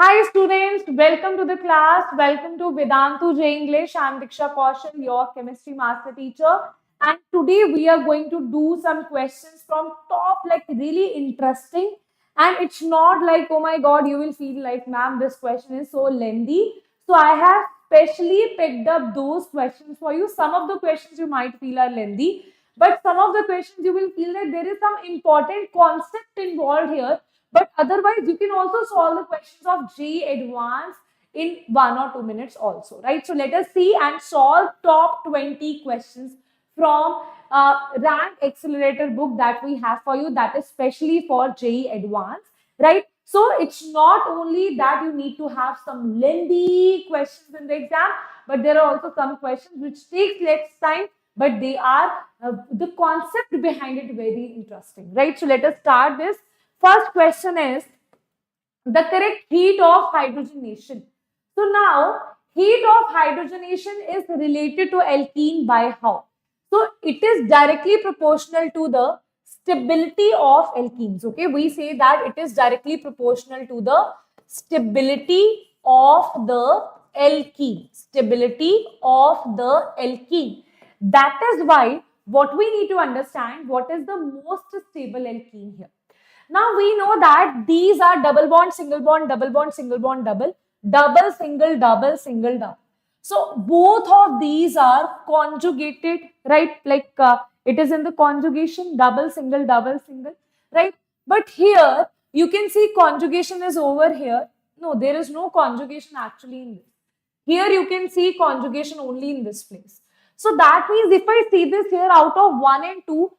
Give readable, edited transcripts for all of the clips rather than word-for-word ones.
Hi students, welcome to the class. Welcome to Vedantu J English. I'm Diksha Ma'am, your chemistry master teacher. And today we are going to do some questions from top, like really interesting. And it's not like, oh my God, you will feel like, ma'am, this question is so lengthy. So I have specially picked up those questions for you. Some of the questions you might feel are lengthy, but some of the questions you will feel that there is some important concept involved here, but otherwise, you can also solve the questions of JEE Advanced in 1 or 2 minutes also, right? So let us see and solve top 20 questions from Rank Accelerator book that we have for you, that is specially for JEE Advanced, right? So it's not only that you need to have some lengthy questions in the exam, but there are also some questions which take less time, but they are the concept behind it very interesting, right? So let us start this. First question is the correct heat of hydrogenation. So now heat of hydrogenation is related to alkene by how? So it is directly proportional to the stability of alkenes. Okay, we say that it is directly proportional to the stability of the alkene. Stability of the alkene. That is why what we need to understand, what is the most stable alkene here. Now we know that these are double bond, single bond, double bond, single bond, double, double, single, double, single, double. So both of these are conjugated, right? Like it is in the conjugation, double, single, right? But here you can see conjugation is over here. No, there is no conjugation actually in this. Here you can see conjugation only in this place. So that means if I see this here, out of 1 and 2,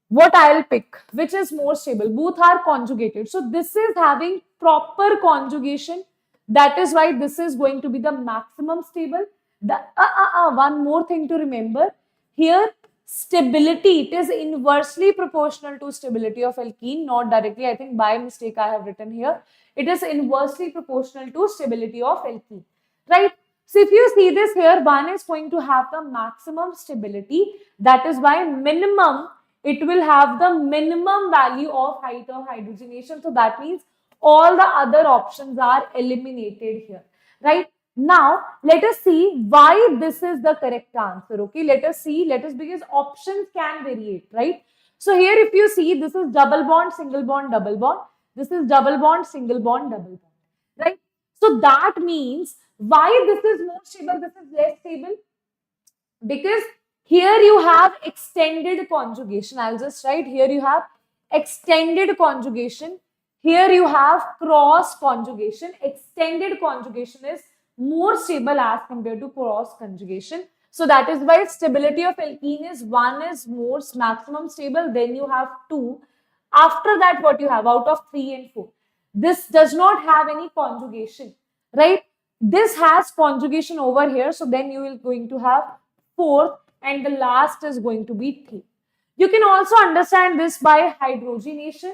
what I'll pick, which is more stable. Both are conjugated. So this is having proper conjugation. That is why this is going to be the maximum stable. One more thing to remember. Here, stability, it is inversely proportional to stability of alkene, not directly. I think by mistake I have written here. It is inversely proportional to stability of alkene, right? So if you see this here, one is going to have the maximum stability. That is why minimum, it will have the minimum value of height of hydrogenation. So that means all the other options are eliminated here, right? Now, let us see why this is the correct answer. Okay, let us see, because options can vary, right? So here if you see, this is double bond, single bond, double bond. This is double bond, single bond, double bond, right? So that means why this is more stable, this is less stable? Because here you have extended conjugation. I'll just write here you have extended conjugation. Here you have cross conjugation. Extended conjugation is more stable as compared to cross conjugation. So that is why stability of alkene is 1 is more maximum stable. Then you have 2. After that, what you have out of 3 and 4? This does not have any conjugation, right? This has conjugation over here. So then you will going to have 4th, and the last is going to be 3. You can also understand this by hydrogenation,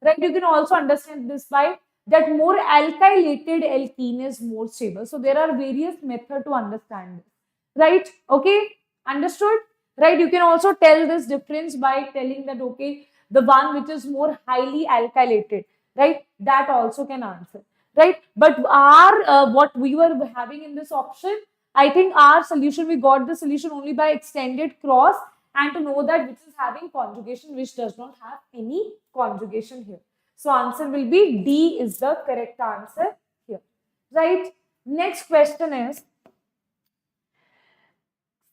right? You can also understand this by that more alkylated alkene is more stable. So there are various methods to understand this, right? Okay, understood, right? You can also tell this difference by telling that, okay, the one which is more highly alkylated, right? That also can answer, right? But our what we were having in this option, I think our solution, we got the solution only by extended cross, and to know that which is having conjugation, which does not have any conjugation here. So answer will be D is the correct answer here, right? Next question is,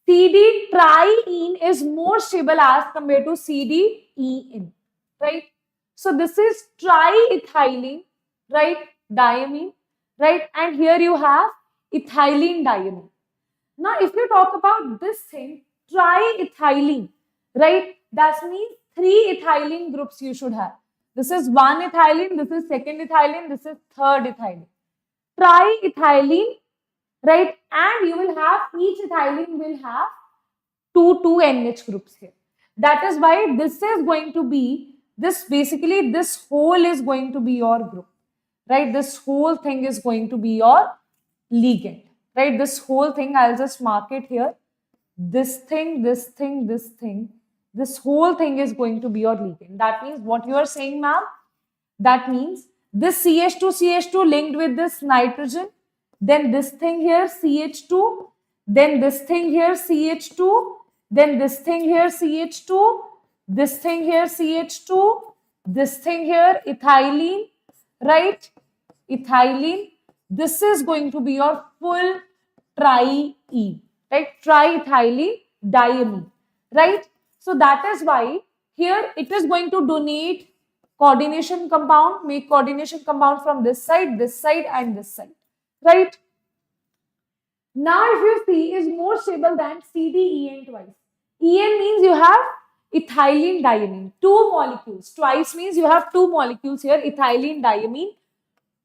CD triene is more stable as compared to CDEN, right? So this is triethylene, right? Diamine, right? And here you have ethylene diamine. Now, if you talk about this thing, triethylene, right? That means 3 ethylene groups you should have. This is 1 ethylene, this is 2nd ethylene, this is 3rd ethylene. Triethylene, right? And you will have, each ethylene will have 2 NH groups here. That is why this is going to be, this basically, this whole is going to be your group, right? This whole thing is going to be your ligand, right? This whole thing, I'll just mark it here. This thing, this thing, this thing, this whole thing is going to be your ligand. That means what you are saying, ma'am? That means This CH2 linked with this nitrogen, then this thing here CH2, then this thing here CH2, then this thing here CH2, this thing here CH2, this thing here ethylene, right? Ethylene. This is going to be your full tri-ene, right? Triethylene diamine, right? So that is why here it is going to donate coordination compound, make coordination compound from this side, and this side, right? Now, if you see, is more stable than CDEN twice. En means you have ethylene diamine, two molecules. Twice means you have two molecules here, ethylene diamine.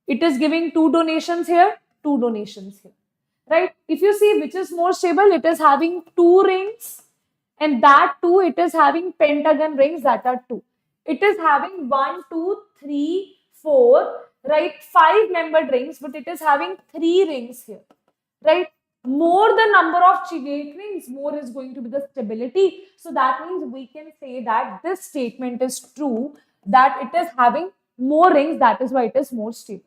It is giving two donations here, two donations here, right? If you see which is more stable, it is having two rings, and that too, it is having pentagon rings that are two. It is having 1, 2, 3, 4, right? 5-membered rings, but it is having 3 rings here, right? More the number of chelate rings, more is going to be the stability. So that means we can say that this statement is true, that it is having more rings, that is why it is more stable.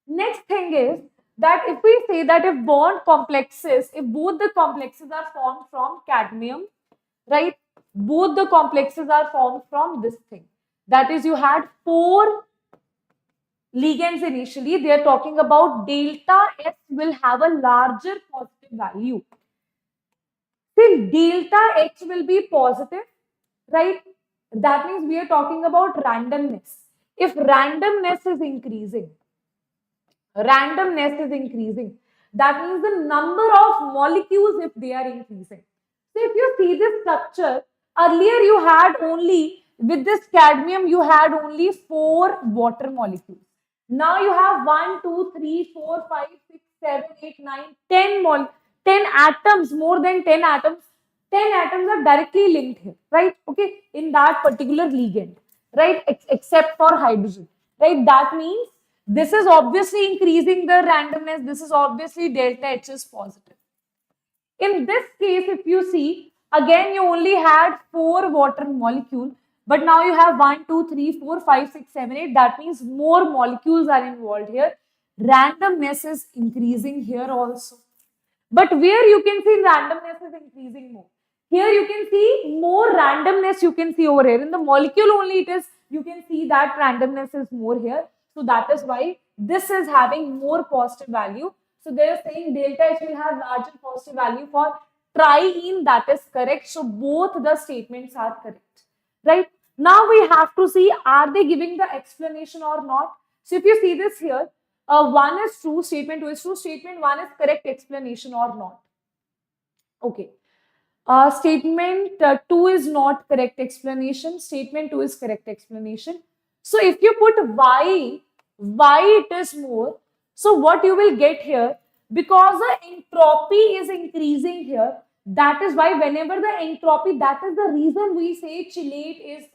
Next thing is that if we say that if bond complexes, if both the complexes are formed from cadmium, right? Both the complexes are formed from this thing. That is, you had 4 ligands initially. They are talking about delta S will have a larger positive value. See, delta H will be positive, right? That means we are talking about randomness. If randomness is increasing, that means the number of molecules, if they are increasing. So if you see this structure, earlier you had only, with this cadmium, you had only 4 water molecules. Now you have 1, 2, 3, 4, 5, 6, 7, 8, 9, 10 10 atoms, more than 10 atoms. 10 atoms are directly linked here, right? Okay, in that particular ligand, right? Except for hydrogen, right? That means this is obviously increasing the randomness. This is obviously delta H is positive. In this case, if you see, again, you only had 4 water molecules, but now you have 1, 2, 3, 4, 5, 6, 7, 8. That means more molecules are involved here. Randomness is increasing here also. But where you can see randomness is increasing more. Here you can see more randomness you can see over here. In the molecule only it is, you can see that randomness is more here. So that is why this is having more positive value. So they are saying delta H will have larger positive value for triene. That is correct. So both the statements are correct. Right? Now we have to see, are they giving the explanation or not? So if you see this here, 1 is true, statement 2 is true, statement 1 is correct explanation or not. Okay. Statement 2 is not correct explanation. Statement 2 is correct explanation. So if you put why it is more, so what you will get here, because the entropy is increasing here, that is why whenever the entropy, that is the reason we say chelate is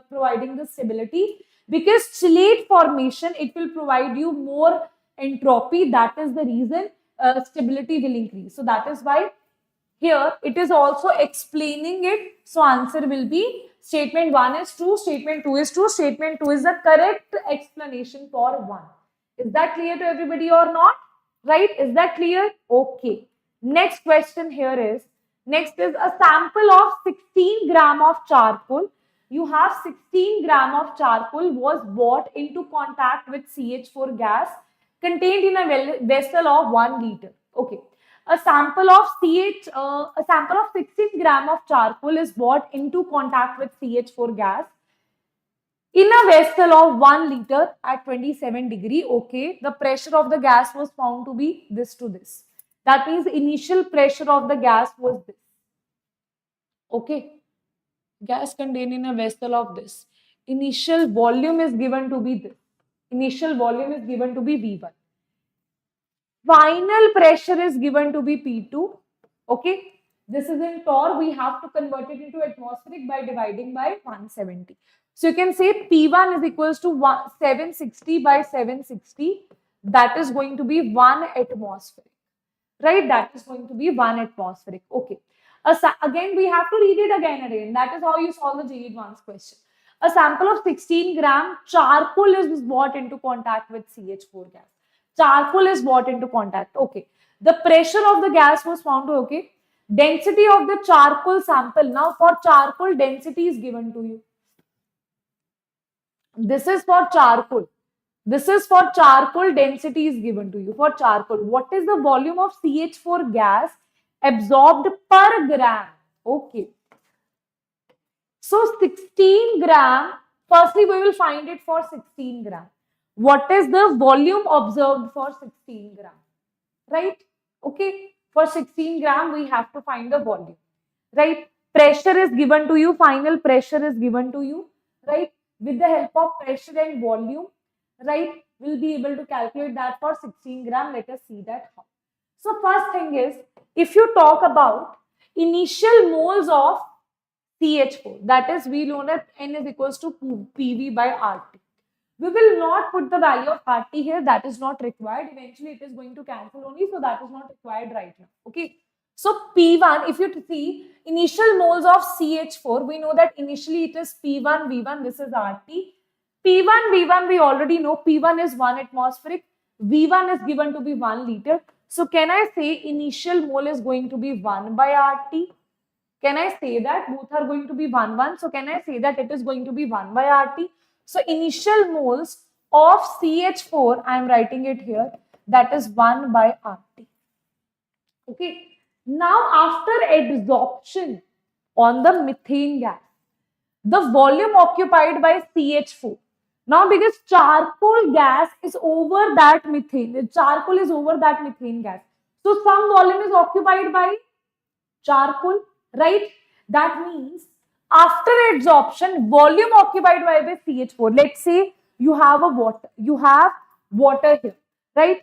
providing the stability, because chelate formation, it will provide you more entropy. That is the reason stability will increase. So that is why here it is also explaining it. So answer will be statement 1 is true, statement 2 is true, statement 2 is the correct explanation for 1. Is that clear to everybody or not? Right? Is that clear? Okay. Next question here is, next is a sample of 16 gram of charcoal. You have 16 gram of charcoal was brought into contact with CH4 gas contained in a vessel of 1 liter. Okay. A sample of 16 gram of charcoal is brought into contact with CH4 gas in a vessel of 1 liter at 27 degree. Okay, the pressure of the gas was found to be this to this. That means initial pressure of the gas was this. Okay, gas contained in a vessel of this. Initial volume is given to be this. Initial volume is given to be V1. Final pressure is given to be P2. Okay, this is in torr. We have to convert it into atmospheric by dividing by 170. So you can say P1 is equals to 760 by 760. That is going to be 1 atmospheric. Right? That is going to be 1 atmospheric. Okay. Again, we have to read it again and again. That is how you solve the JEE Advanced question. A sample of 16 gram charcoal is brought into contact with CH4 gas. Charcoal is brought into contact. Okay. The pressure of the gas was found to, okay. Density of the charcoal sample. Now for charcoal, density is given to you. This is for charcoal. This is for charcoal, density is given to you. For charcoal, what is the volume of CH4 gas absorbed per gram? Okay. So 16 gram, firstly we will find it for 16 gram. What is the volume observed for 16 gram? Right? Okay. For 16 gram, we have to find the volume. Right? Pressure is given to you. Final pressure is given to you. Right? With the help of pressure and volume, right, we'll be able to calculate that for 16 gram. Let us see that how. So first thing is, if you talk about initial moles of CH4, that is, we know that N is equals to PV by RT. We will not put the value of RT here. That is not required. Eventually, it is going to cancel only. So that is not required right now. Okay. So P1, if you see initial moles of CH4, we know that initially it is P1, V1. This is RT. P1, V1, we already know P1 is 1 atmospheric. V1 is given to be 1 liter. So can I say initial mole is going to be 1 by RT? Can I say that both are going to be 1, 1? So can I say that it is going to be 1 by RT? So initial moles of CH4, I am writing it here, that is 1 by RT. Okay. Now after adsorption on the methane gas, the volume occupied by CH4. Now because charcoal gas is over that methane, charcoal is over that methane gas. So some volume is occupied by charcoal, right? That means after adsorption, volume occupied by the CH4. Let's say you have water here, right?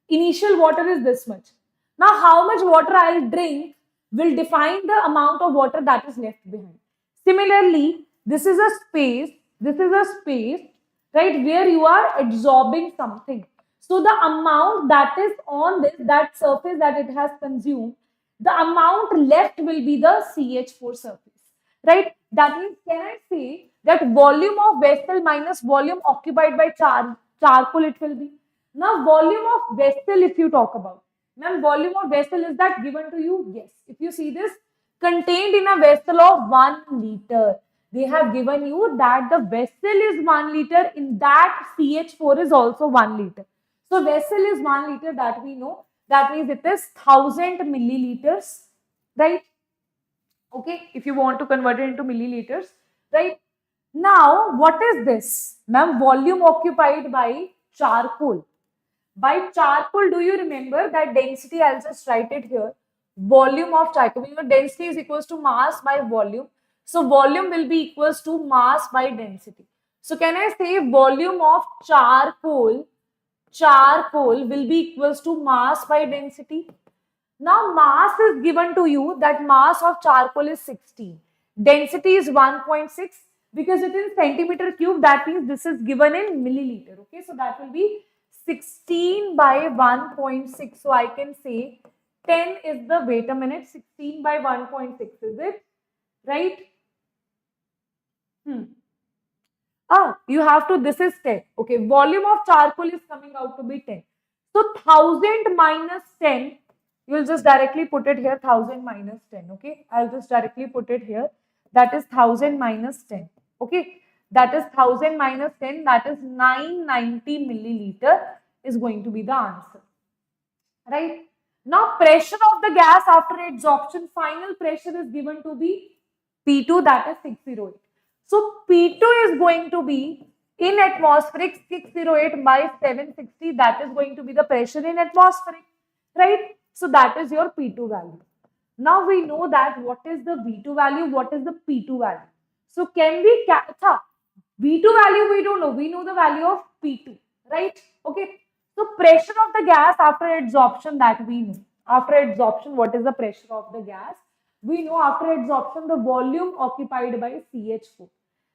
Initial water is this much. Now how much water I'll drink will define the amount of water that is left behind. Similarly, this is a space, right, where you are absorbing something. So the amount that is on this, that surface that it has consumed, the amount left will be the CH4 surface, right? That means, can I say that volume of vessel minus volume occupied by charcoal it will be? Now, volume of vessel, if you talk about, ma'am, volume of vessel, is that given to you? Yes. If you see this, contained in a vessel of 1 liter. They have given you that the vessel is 1 liter, in that CH4 is also 1 liter. So vessel is 1 liter, that we know. That means it is 1000 milliliters, right? Okay, if you want to convert it into milliliters, right? Now, what is this? Ma'am, volume occupied by charcoal. By charcoal, do you remember that density? I'll just write it here. Volume of charcoal. You know, density is equals to mass by volume. So volume will be equals to mass by density. So can I say volume of charcoal will be equals to mass by density? Now mass is given to you, that mass of charcoal is 16. Density is 1.6, because it is centimeter cube, that means this is given in milliliter. Okay, so that will be 16 by 1.6. So I can say 10 is the, wait a minute, 16 by 1.6 is it? Right? You have to, this is 10. Okay, volume of charcoal is coming out to be 10. So 1000 minus 10, you will just directly put it here, 1000 minus 10. Okay, I'll just directly put it here. That is 1000 minus 10. Okay, that is 1000 minus 10, that is 990 milliliter is going to be the answer. Right? Now pressure of the gas after adsorption, final pressure is given to be P2, that is 608. So P2 is going to be in atmospheric 608 by 760. That is going to be the pressure in atmospheric, right? So that is your P2 value. Now we know that what is the V2 value, what is the P2 value. So can we V2 value we don't know. We know the value of P2, right? Okay. So pressure of the gas after adsorption, that we know. After adsorption, what is the pressure of the gas? We know after adsorption the volume occupied by CH4.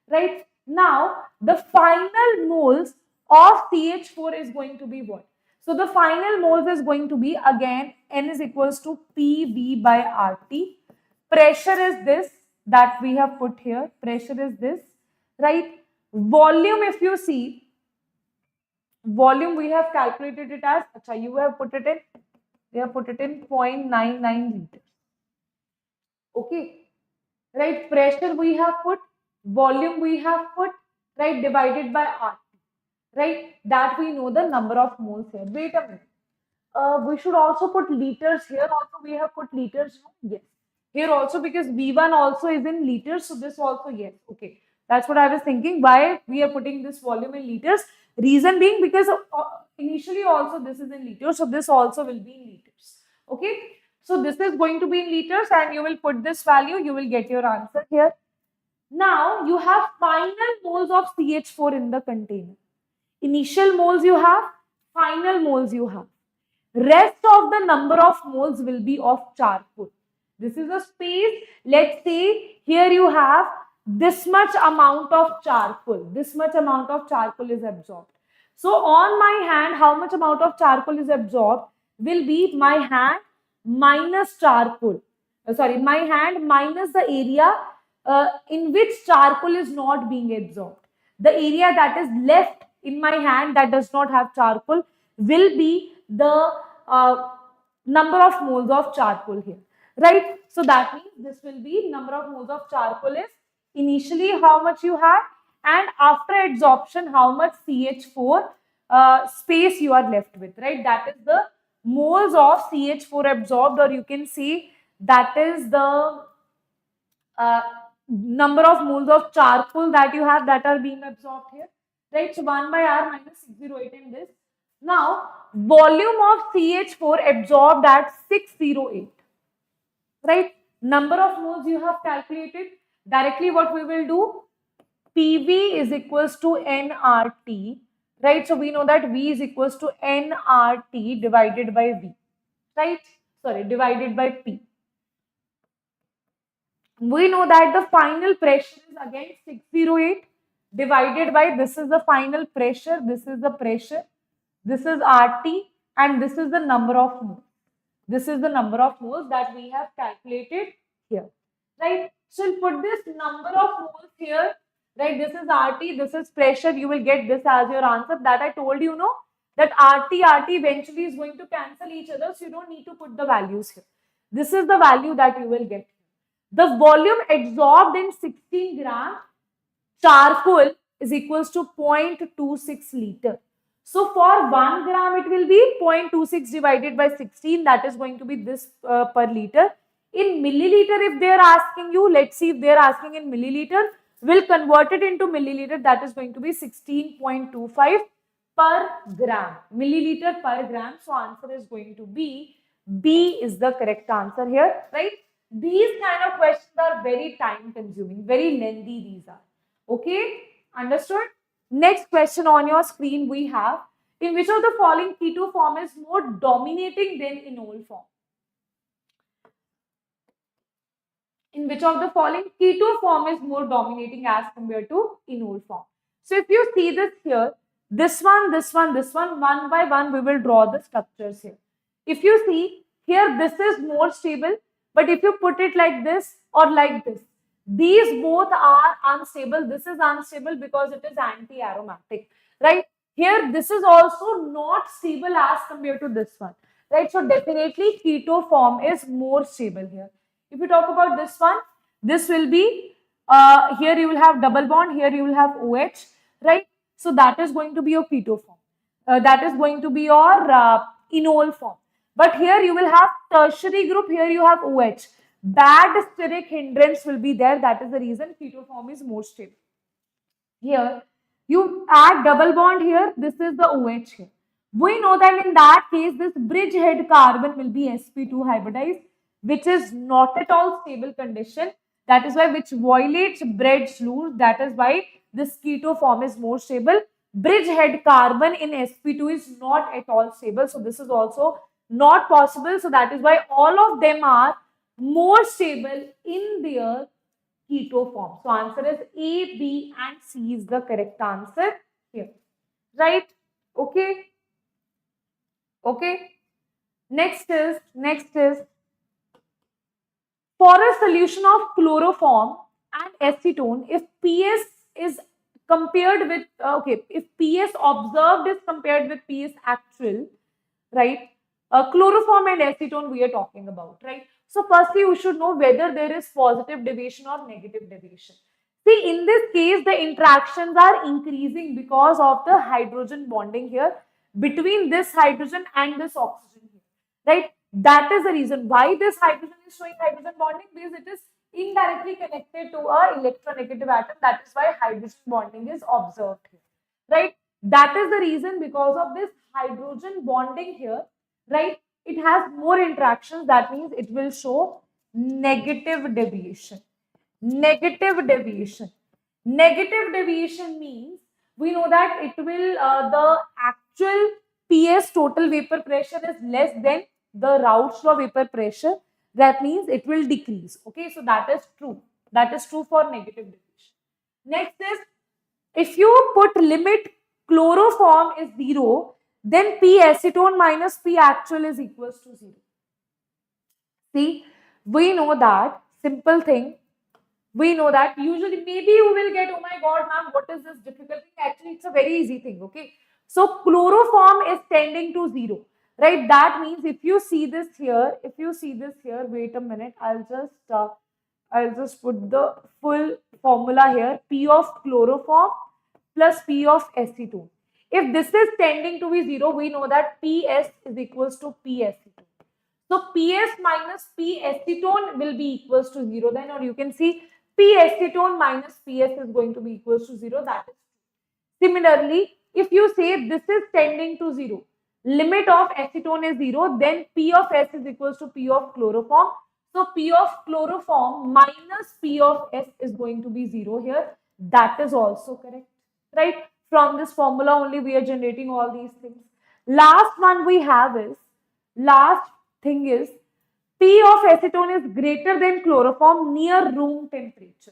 Right? Now, the final moles of CH4 is going to be what? So, the final moles is going to be, again, N is equals to PV by RT. Pressure is this that we have put here. Pressure is this. right? Volume, if you see, volume we have calculated it as, you have put it in, we have put it in 0.99 liters. Okay, right? Pressure we have put, volume we have put, right? Divided by RT, right? That we know the number of moles here. Wait a minute. We should also put liters here. Also, we have put liters. No? Yes. Here also, because V1 also is in liters, so this also yes. Okay, that's what I was thinking. Why we are putting this volume in liters? Reason being because initially also this is in liters, so this also will be in liters. Okay, so this is going to be in liters, and you will put this value. You will get your answer here. Now you have final moles of CH4 in the container. Initial moles you have, final moles you have. Rest of the number of moles will be of charcoal. This is a space. Let's say here you have this much amount of charcoal. This much amount of charcoal is absorbed. So on my hand, how much amount of charcoal is absorbed will be my hand minus charcoal. My hand minus the area in which charcoal is not being absorbed. The area that is left in my hand that does not have charcoal will be the number of moles of charcoal here, right? So that means this will be number of moles of charcoal is initially how much you had, and after adsorption how much CH4 space you are left with, right? That is the moles of CH4 absorbed, or you can say that is the uh, number of moles of charcoal that you have that are being absorbed here, right? So 1 by R minus 608 in this. Now, volume of CH4 absorbed at 608, right? Number of moles you have calculated. Directly what we will do, PV is equals to nRT, right? So we know that V is equals to nRT divided by V, right? Sorry, divided by P. We know that the final pressure is again 608 divided by, this is the final pressure, this is the pressure, this is RT, and this is the number of moles. This is the number of moles that we have calculated here, right? So we'll put this number of moles here, right? This is RT, this is pressure. You will get this as your answer. That I told you, no, that RT eventually is going to cancel each other, so you don't need to put the values here. This is the value that you will get. The volume absorbed in 16 gram charcoal is equals to 0.26 liter. So for 1 gram it will be 0.26 divided by 16, that is going to be this per liter. In milliliter, if they are asking you, let's see if they are asking in milliliter, we'll convert it into milliliter, that is going to be 16.25 per gram, milliliter per gram. So answer is going to be B is the correct answer here, right? These kind of questions are very time consuming, very lengthy these are. Okay, understood? Next question on your screen we have, in which of the following keto form is more dominating than enol form? In which of the following keto form is more dominating as compared to enol form? So if you see this here, this one, one by one we will draw the structures here. If you see here, this is more stable, but if you put it like this or like this, these both are unstable. This is unstable because it is anti-aromatic, right? Here, this is also not stable as compared to this one, right? So definitely keto form is more stable here. If you talk about this one, this will be, here you will have double bond, here you will have OH, right? So that is going to be your keto form. That is going to be your enol form. But here you will have tertiary group, here you have OH. Bad steric hindrance will be there. That is the reason keto form is more stable. Here, you add double bond here. This is the OH here. We know that in that case, this bridgehead carbon will be sp2 hybridized, which is not at all stable condition. That is why which violates Brett's rule. That is why this keto form is more stable. Bridgehead carbon in sp2 is not at all stable. So this is also not possible. So that is why all of them are more stable in their keto form. So answer is A, B and C is the correct answer here. Right? Okay. Okay. Next is for a solution of chloroform and acetone, if pH is compared with, okay, if PS observed is compared with PS actual, right? Chloroform and acetone we are talking about, right? So firstly, you should know whether there is positive deviation or negative deviation. See, in this case, the interactions are increasing because of the hydrogen bonding here between this hydrogen and this oxygen here, right? That is the reason why this hydrogen is showing hydrogen bonding, because it is indirectly connected to a electronegative atom. That is why hydrogen bonding is observed here, right? That is the reason, because of this hydrogen bonding here, right? It has more interactions. That means it will show negative deviation. Negative deviation. Negative deviation means we know that it will, the actual PS total vapor pressure is less than the Raoult's law vapor pressure. That means it will decrease. Okay, so that is true. That is true for negative deviation. Next is, if you put limit chloroform is 0, then P acetone minus P actual is equals to 0. See, we know that simple thing. We know that usually, maybe you will get, oh my god, ma'am, what is this difficult thing? Actually, it's a very easy thing. Okay, so chloroform is tending to 0, right? That means if you see this here, wait a minute, I'll just put the full formula here. P of chloroform plus P of acetone. If this is tending to be 0, we know that PS is equals to P acetone. So PS minus P acetone will be equals to 0 then, or you can see P acetone minus PS is going to be equals to 0. That is similarly, if you say this is tending to 0, limit of acetone is 0, then P of S is equals to P of chloroform. So P of chloroform minus P of S is going to be 0 here. That is also correct, right? From this formula only we are generating all these things. Last one we have is, last thing is, P of acetone is greater than chloroform near room temperature,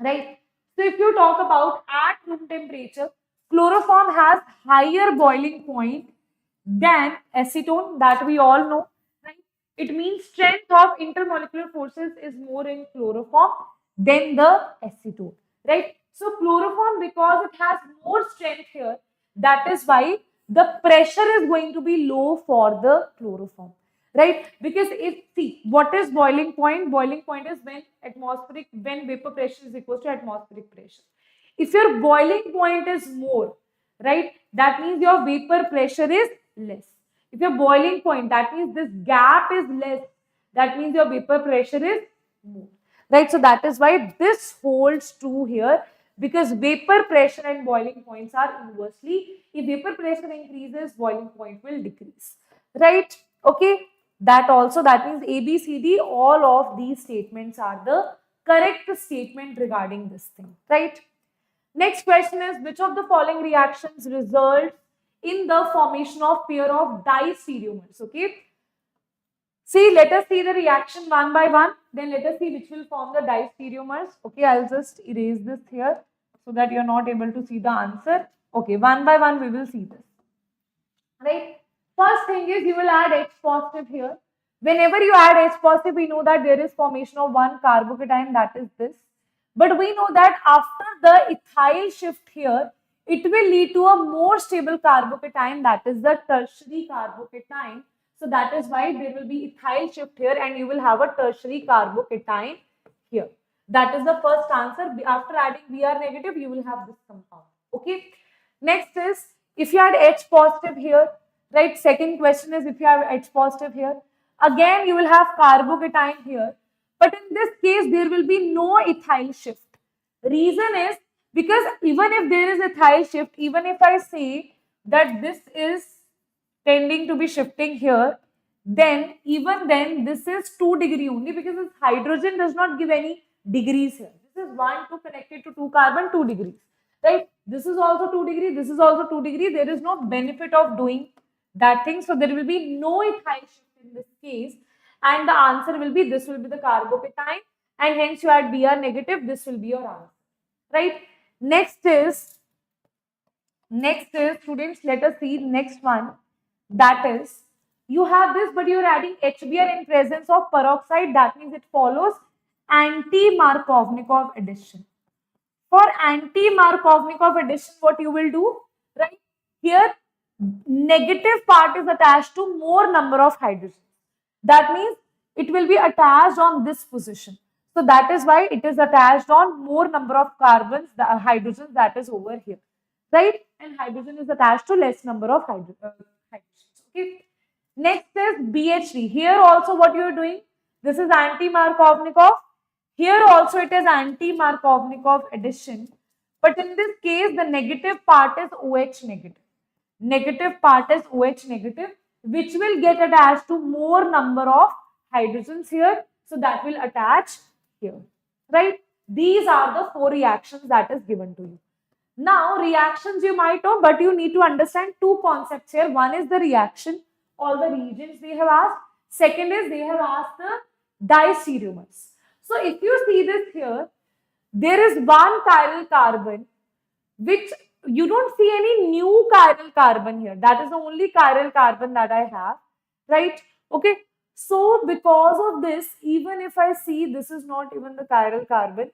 right? So if you talk about at room temperature, chloroform has higher boiling point than acetone, that we all know, right? It means strength of intermolecular forces is more in chloroform than the acetone, right? So chloroform, because it has more strength here, that is why the pressure is going to be low for the chloroform, right? Because if, see, what is boiling point? Boiling point is when vapor pressure is equal to atmospheric pressure. If your boiling point is more, right, that means your vapor pressure is less. If your boiling point, that means this gap is less, that means your vapor pressure is more, right? So that is why this holds true here, because vapor pressure and boiling points are inversely. If vapor pressure increases, boiling point will decrease, right? Okay, that also, that means A, B, C, D, all of these statements are the correct statement regarding this thing, right? Next question is, which of the following reactions result in the formation of pair of distereomers? Okay, see, let us see the reaction one by one, then let us see which will form the distereomers. Okay, I'll just erase this here so that you're not able to see the answer. Okay, one by one we will see this, right? First thing is, you will add H positive here. Whenever you add H positive, we know that there is formation of one carbocation, that is this. But we know that after the ethyl shift here, it will lead to a more stable carbocation, that is the tertiary carbocation. So that is why there will be ethyl shift here and you will have a tertiary carbocation here. That is the first answer. After adding Br negative, you will have this compound. Okay. Next is, if you add H positive here, right? Second question is, if you have H positive here, again you will have carbocation here. But in this case, there will be no ethyl shift. Reason is, because even if there is ethyl shift, even if I say that this is tending to be shifting here, then even then this is 2 degree only, because this hydrogen does not give any degrees here. This is 1, 2 connected to 2 carbon, 2 degrees, right? This is also 2 degree, this is also 2 degree. There is no benefit of doing that thing. So there will be no ethyl shift in this case. And the answer will be, this will be the carbocation, and hence you add Br negative, this will be your answer, right? Next is students, let us see next one. That is, you have this, but you're adding HBr in presence of peroxide. That means it follows anti-Markovnikov addition. For anti-Markovnikov addition, what you will do, right? Here, negative part is attached to more number of hydrogens. That means it will be attached on this position. So that is why it is attached on more number of carbons, the hydrogens that is over here, right? And hydrogen is attached to less number of hydrogens. Okay. Next is BH3. Here also what you are doing, this is anti-Markovnikov. Here also it is anti-Markovnikov addition. But in this case, the negative part is OH negative. Negative part is OH negative, which will get attached to more number of hydrogens here. So that will attach here, right? These are the 4 reactions that is given to you. Now, reactions you might know, but you need to understand 2 concepts here. One is the reaction, all the reagents they have asked. Second is they have asked the distereomers. So if you see this here, there is one chiral carbon which you don't see any new chiral carbon here. That is the only chiral carbon that I have, right? Okay. So because of this, even if I see this is not even the chiral carbon,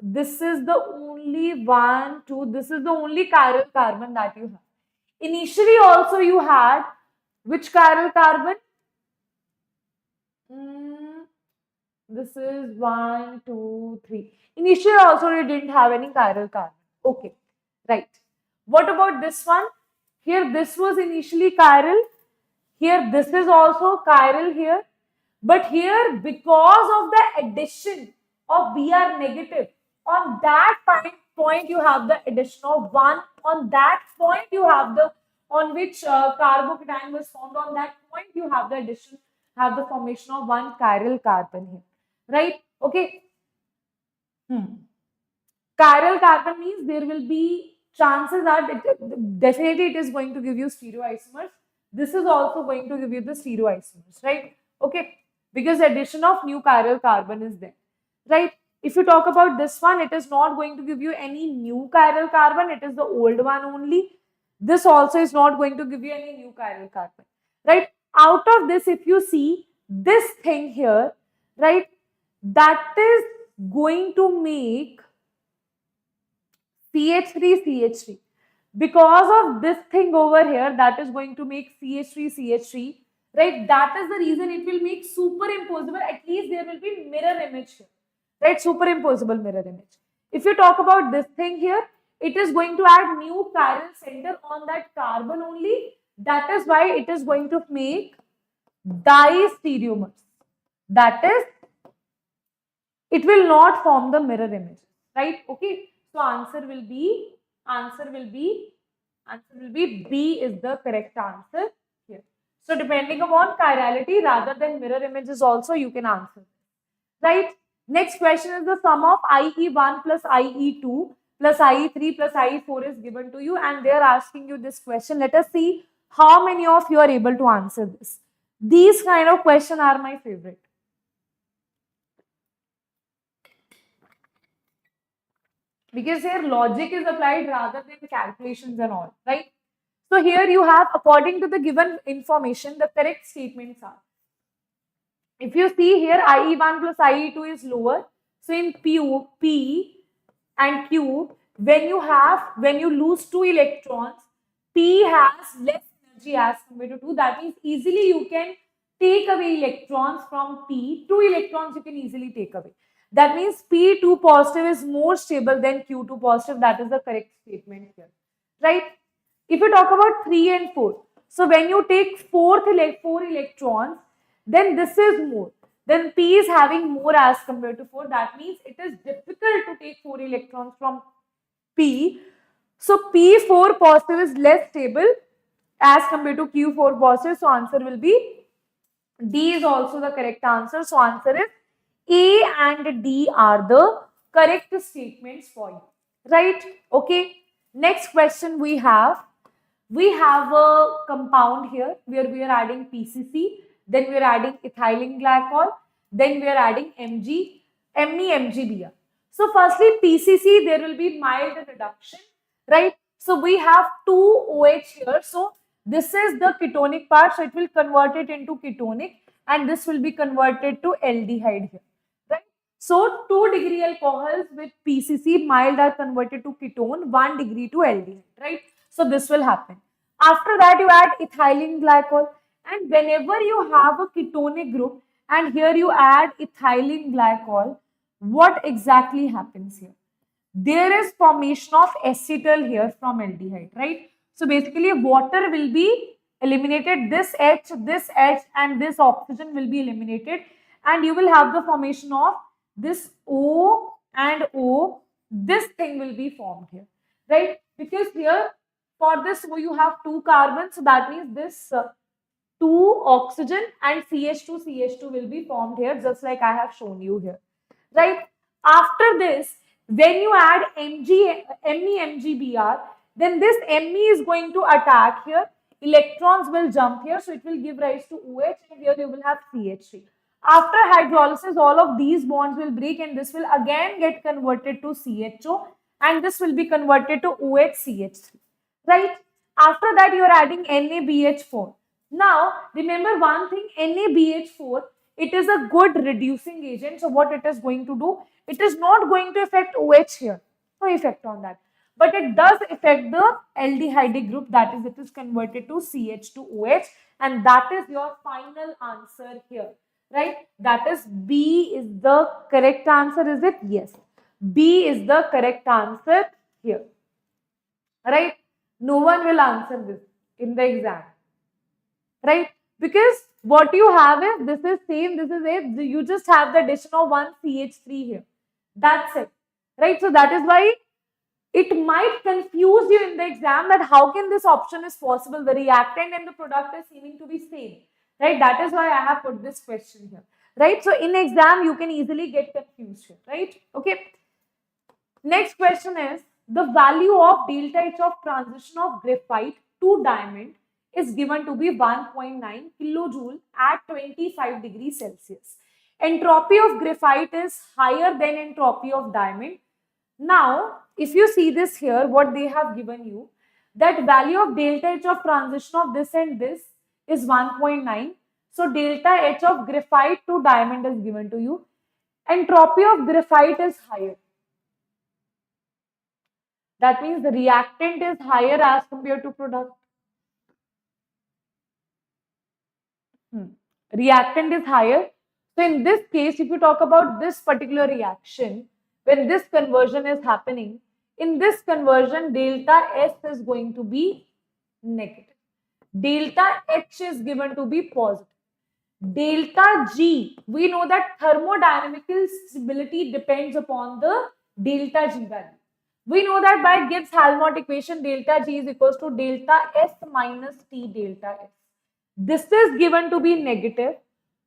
this is the only one, two, this is the only chiral carbon that you have. Initially also you had which chiral carbon? This is 1, 2, 3. Initially also you didn't have any chiral carbon. Okay, right. What about this one? Here this was initially chiral. Here this is also chiral here. But here because of the addition of Br negative, on that point you have the addition of 1. On that point you have the, on which carbocation was formed, on that point you have the addition, have the formation of 1 chiral carbon here. Right? Okay. Chiral carbon means there will be chances that definitely it is going to give you stereoisomers. This is also going to give you the stereoisomers, right? Okay, because addition of new chiral carbon is there, right? If you talk about this one, it is not going to give you any new chiral carbon. It is the old one only. This also is not going to give you any new chiral carbon, right? Out of this, if you see this thing here, right, that is going to make CH3, CH3. Because of this thing over here, that is going to make CH3, CH3, right? That is the reason it will make superimposable. At least there will be mirror image here, right? Superimposable mirror image. If you talk about this thing here, it is going to add new chiral center on that carbon only. That is why it is going to make distereomers. That is, it will not form the mirror image, right? Okay. So answer will be B is the correct answer here. So depending upon chirality rather than mirror images also you can answer, right? Next question is the sum of IE1 plus IE2 plus IE3 plus IE4 is given to you and they are asking you this question. Let us see how many of you are able to answer this. These kind of questions are my favorite. Because here logic is applied rather than calculations and all, right? So here you have, according to the given information, the correct statements are. If you see here, IE1 plus IE2 is lower. So in P and Q, when you lose 2 electrons, P has less energy as compared to 2. That means easily you can take away electrons from P. 2 electrons you can easily take away. That means P2 positive is more stable than Q2 positive. That is the correct statement here, right? If you talk about 3 and 4, so when you take 4 electrons, then this is more. Then P is having more as compared to 4. That means it is difficult to take 4 electrons from P. So P4 positive is less stable as compared to Q4 positive. So answer will be D is also the correct answer. So answer is A and D are the correct statements for you, right? Okay. Next question we have a compound here where we are adding PCC, then we are adding ethylene glycol, then we are adding MeMgBr. So firstly PCC, there will be mild reduction, right? So we have 2 OH here. So this is the ketonic part, so it will convert it into ketonic and this will be converted to aldehyde here, right? So 2-degree alcohols with PCC mild are converted to ketone, 1 degree to aldehyde, right? So this will happen. After that, you add ethylene glycol, and whenever you have a ketonic group and here you add ethylene glycol, what exactly happens here? There is formation of acetal here from aldehyde, right? So basically water will be eliminated, this H and this oxygen will be eliminated, and you will have the formation of this O and O, this thing will be formed here, right? Because here for this O you have 2 carbons, so that means this 2 oxygen and CH2 will be formed here, just like I have shown you here, right? After this, when you add MEMGBr, then this Me is going to attack here. Electrons will jump here, so it will give rise to OH, and here you will have CH3. After hydrolysis, all of these bonds will break, and this will again get converted to CHO, and this will be converted to OHCH3, right? After that, you are adding NaBH4. Now, remember one thing, NaBH4, it is a good reducing agent. So what it is going to do? It is not going to affect OH here. No effect on that. But it does affect the aldehyde group, that is, it is converted to CH2OH, and that is your final answer here, right? That is B is the correct answer, is it? Yes. B is the correct answer here, right? No one will answer this in the exam, right? Because what you have is, this is same, this is it, you just have the addition of one CH3 here. That's it, right? So that is why it might confuse you in the exam that how can this option is possible? The reactant and the product is seeming to be same, right? That is why I have put this question here, right? So in exam, you can easily get confused here, right? Okay. Next question is, the value of delta H of transition of graphite to diamond is given to be 1.9 kilojoule at 25 degrees Celsius. Entropy of graphite is higher than entropy of diamond. Now, if you see this here, what they have given you, that value of delta H of transition of this and this is 1.9. So, delta H of graphite to diamond is given to you. Entropy of graphite is higher. That means the reactant is higher as compared to product. Reactant is higher. So in this case, if you talk about this particular reaction, when this conversion is happening, in this conversion, delta S is going to be negative. Delta H is given to be positive. Delta G, we know that thermodynamical stability depends upon the delta G value. We know that by Gibbs-Helmont equation, delta G is equals to delta S minus T delta S. This is given to be negative.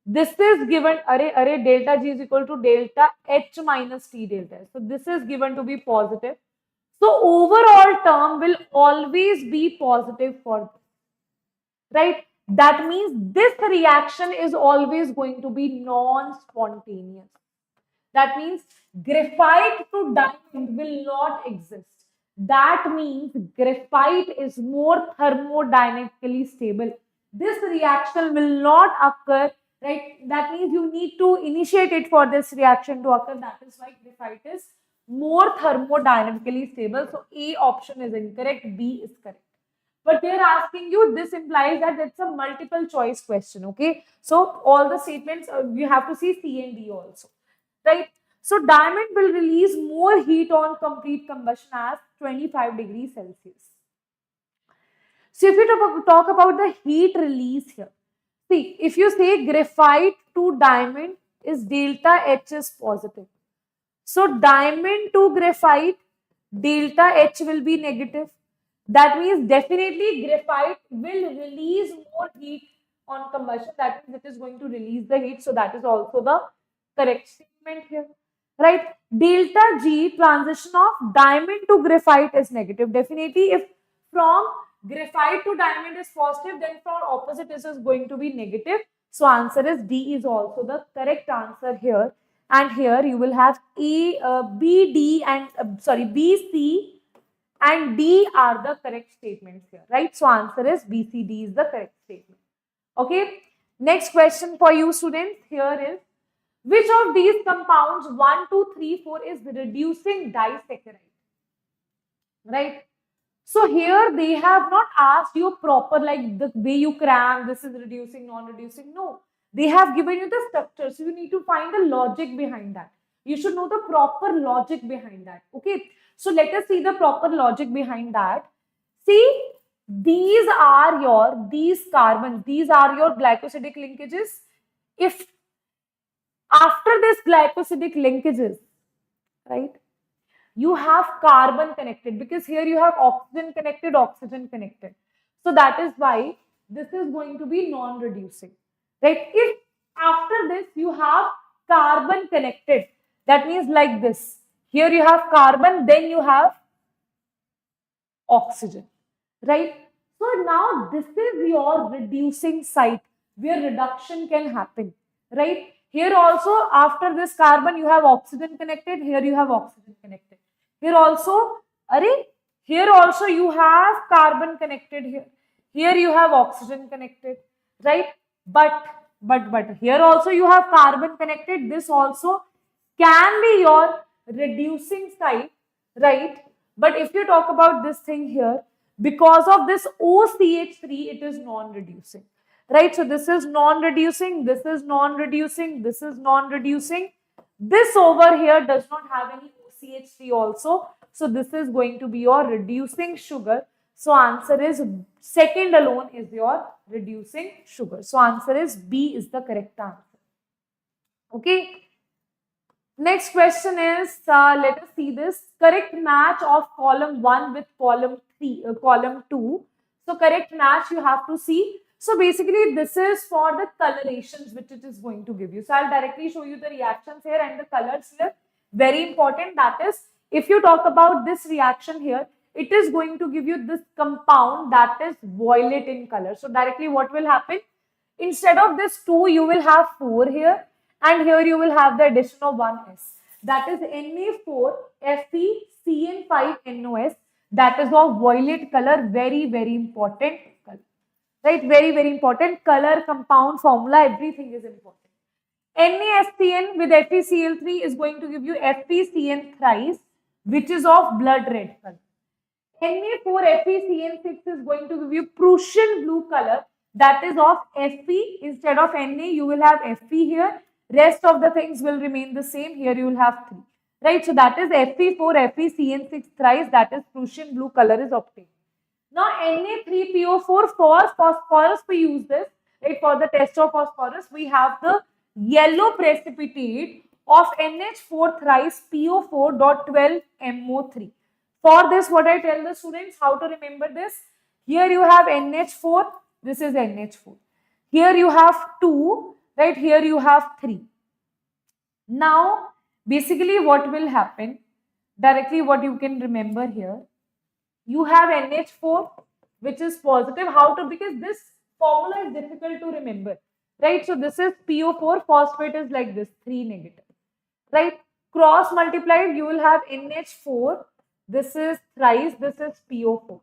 This is given, delta G is equal to delta H minus T delta S. So this is given to be positive. So overall term will always be positive for this, right? That means this reaction is always going to be non-spontaneous. That means graphite to diamond will not exist. That means graphite is more thermodynamically stable. This reaction will not occur, right? That means you need to initiate it for this reaction to occur. That is why graphite is more thermodynamically stable. So A option is incorrect, B is correct. But they are asking you, this implies that it's a multiple choice question, okay? So all the statements, you have to see C and D also, right? So diamond will release more heat on complete combustion as 25 degrees Celsius. So if you talk about the heat release here, see, if you say graphite to diamond is delta H is positive. So diamond to graphite, delta H will be negative. That means definitely graphite will release more heat on combustion. That means it is going to release the heat. So that is also the correct statement here, right? Delta G transition of diamond to graphite is negative. Definitely if from graphite to diamond is positive, then from opposite this is going to be negative. So answer is D is also the correct answer here. And here you will have B, D and B, C and D are the correct statements here, right? So answer is B, C, D is the correct statement. Okay. Next question for you students here is, Which of these compounds 1, 2, 3, 4 is reducing disaccharide? Right? So here they have not asked you proper like the way you cram, this is reducing, non-reducing. No, they have given you the structure. So you need to find the logic behind that. You should know the proper logic behind that. Okay. So let us see the proper logic behind that. See, these carbons, these are your glycosidic linkages. If after this glycosidic linkages, right, you have carbon connected, because here you have oxygen connected. So that is why this is going to be non-reducing, right? If after this you have carbon connected, that means like this. Here you have carbon, then you have oxygen, right? So now this is your reducing site where reduction can happen, right? Here also after this carbon you have oxygen connected, here you have oxygen connected. Here also, here also you have carbon connected here. Here you have oxygen connected, right? But here also you have carbon connected. This also can be your reducing site, right? But if you talk about this thing here, because of this OCH3, it is non-reducing, right? So this is non-reducing, this is non-reducing, this is non-reducing. This over here does not have any OCH3 also. So this is going to be your reducing sugar. So answer is second alone is your reducing sugar. So answer is B is the correct answer. Okay. Next question is, let us see this. Correct match of column 1 with column 2. So correct match you have to see. So basically this is for the colorations which it is going to give you. So I'll directly show you the reactions here and the colors here. Very important, that is, if you talk about this reaction here, it is going to give you this compound that is violet in color. So directly what will happen? Instead of this 2, you will have 4 here. And here you will have the addition of 1s. That is Na4FeCN5NOS. That is of violet color. Very, very important color. Right? Very, very important. Color, compound, formula, everything is important. NaSCN with FeCl3 is going to give you FeCN thrice, which is of blood red color. Na4FeCN6 is going to give you Prussian blue color. That is of Fe. Instead of Na, you will have Fe here. Rest of the things will remain the same. Here you will have 3. Right? So that is Fe4FeCN6 thrice. That is Prussian blue color is obtained. Now Na3PO4 for phosphorus, we use this. Right? For the test of phosphorus, we have the yellow precipitate of NH4 thrice PO4.12MO3. For this, what I tell the students, how to remember this? Here you have NH4. This is NH4. Here you have 2. Right, here you have 3. Now, basically what will happen, directly what you can remember here, you have NH4 which is positive. How to? Because this formula is difficult to remember. Right, so this is PO4, phosphate is like this, 3 negative. Right, cross multiplied, you will have NH4, this is thrice, this is PO4.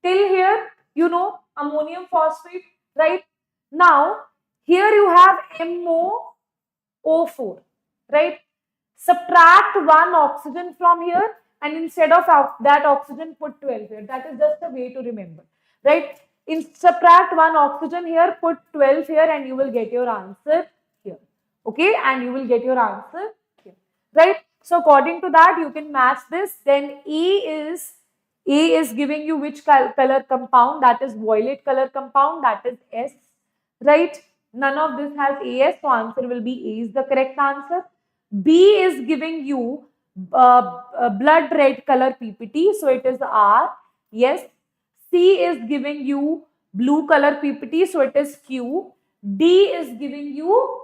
Till here, you know, ammonium phosphate, right? Now, here you have MoO4, right? Subtract 1 oxygen from here and instead of that oxygen put 12 here. That is just a way to remember, right? Subtract 1 oxygen here, put 12 here and you will get your answer here. Okay, and you will get your answer here, right? So according to that, you can match this. Then A is giving you which color compound? That is violet color compound, that is S, right? None of this has AS, so answer will be A is the correct answer. B is giving you blood red color PPT, so it is R. Yes. C is giving you blue color PPT, so it is Q. D is giving you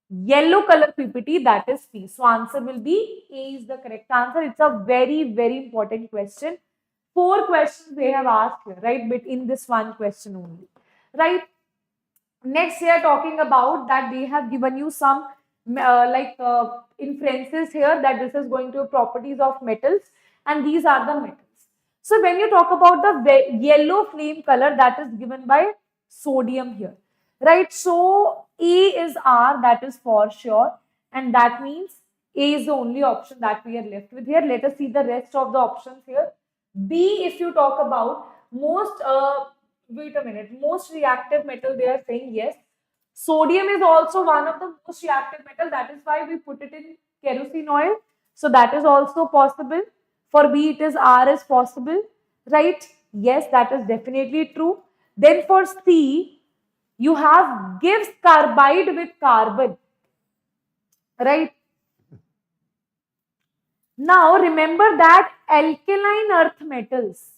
yellow color PPT, that is P. So answer will be A is the correct answer. It's a very, very important question. 4 questions they have asked here, right? But in this one question only, right? Next, they are talking about that they have given you some inferences here that this is going to properties of metals and these are the metals. So when you talk about the yellow flame color, that is given by sodium here, right? So A is R, that is for sure. and that means A is the only option that we are left with here. Let us see the rest of the options here. B, if you talk about most, wait a minute, most reactive metal, they are saying yes. Sodium is also one of the most reactive metal. That is why we put it in kerosene oil. So that is also possible. For B, it is R is possible, right? Yes, that is definitely true. Then for C, you have gives carbide with carbon, right? Now remember that alkaline earth metals,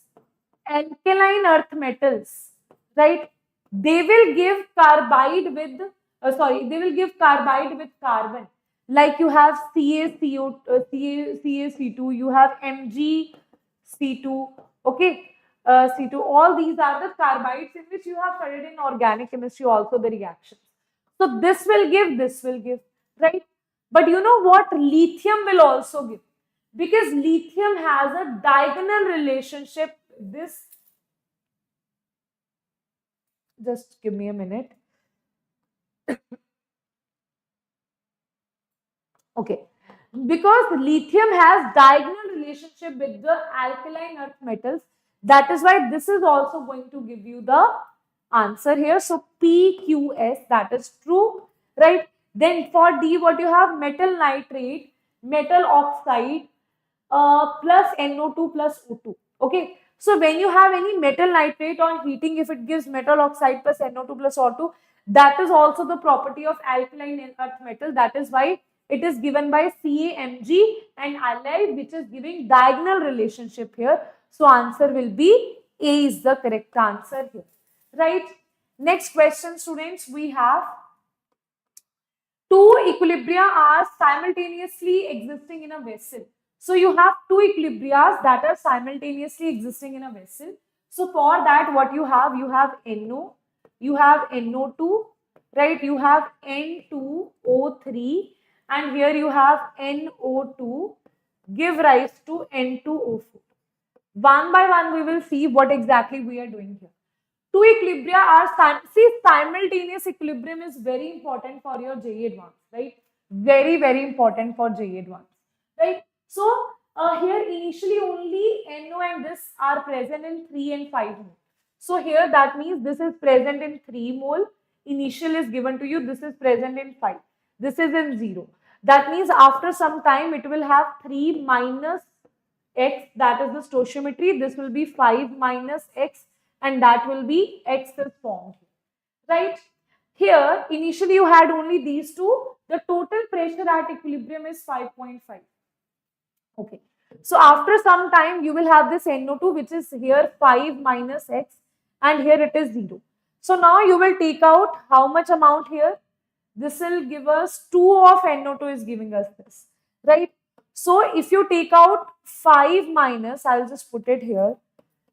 right? They will give carbide with, they will give carbide with carbon. Like you have CaCO, CaC2, you have MgC2, okay? C2, all these are the carbides in which you have studied in organic chemistry also the reactions. So this will give, right? But you know what? Lithium will also give, because lithium has a diagonal relationship. This, just give me a minute. Okay, because lithium has diagonal relationship with the alkaline earth metals, that is why this is also going to give you the answer here. So PQS, that is true, right? Then for D, what you have? Metal nitrate, metal oxide, plus NO2 plus O2. Okay. So when you have any metal nitrate on heating, if it gives metal oxide plus NO2 plus O2, that is also the property of alkaline earth metal. That is why it is given by CaMg and allied, which is giving diagonal relationship here. So answer will be A is the correct answer here. Right. Next question, students, we have two equilibria are simultaneously existing in a vessel. So you have two equilibrias that are simultaneously existing in a vessel. So for that, what you have NO, you have NO2, right? You have N2O3, and here you have NO2, give rise to N2O4. One by one, we will see what exactly we are doing here. Two equilibria are, simultaneous equilibrium is very important for your JEE Advanced, right? Very, very important for JEE Advanced, right? So here initially only NO and this are present in 3 and 5 mole. So here that means this is present in 3 mole. Initial is given to you. This is present in 5. This is in 0. That means after some time it will have 3 minus X, that is the stoichiometry. This will be 5 minus X, and that will be X is formed, right? Here, initially you had only these two. The total pressure at equilibrium is 5.5. Okay. So after some time, you will have this NO2, which is here 5 minus X, and here it is 0. So now you will take out how much amount here? This will give us 2 of NO2 is giving us this, right? So if you take out 5 minus, I'll just put it here,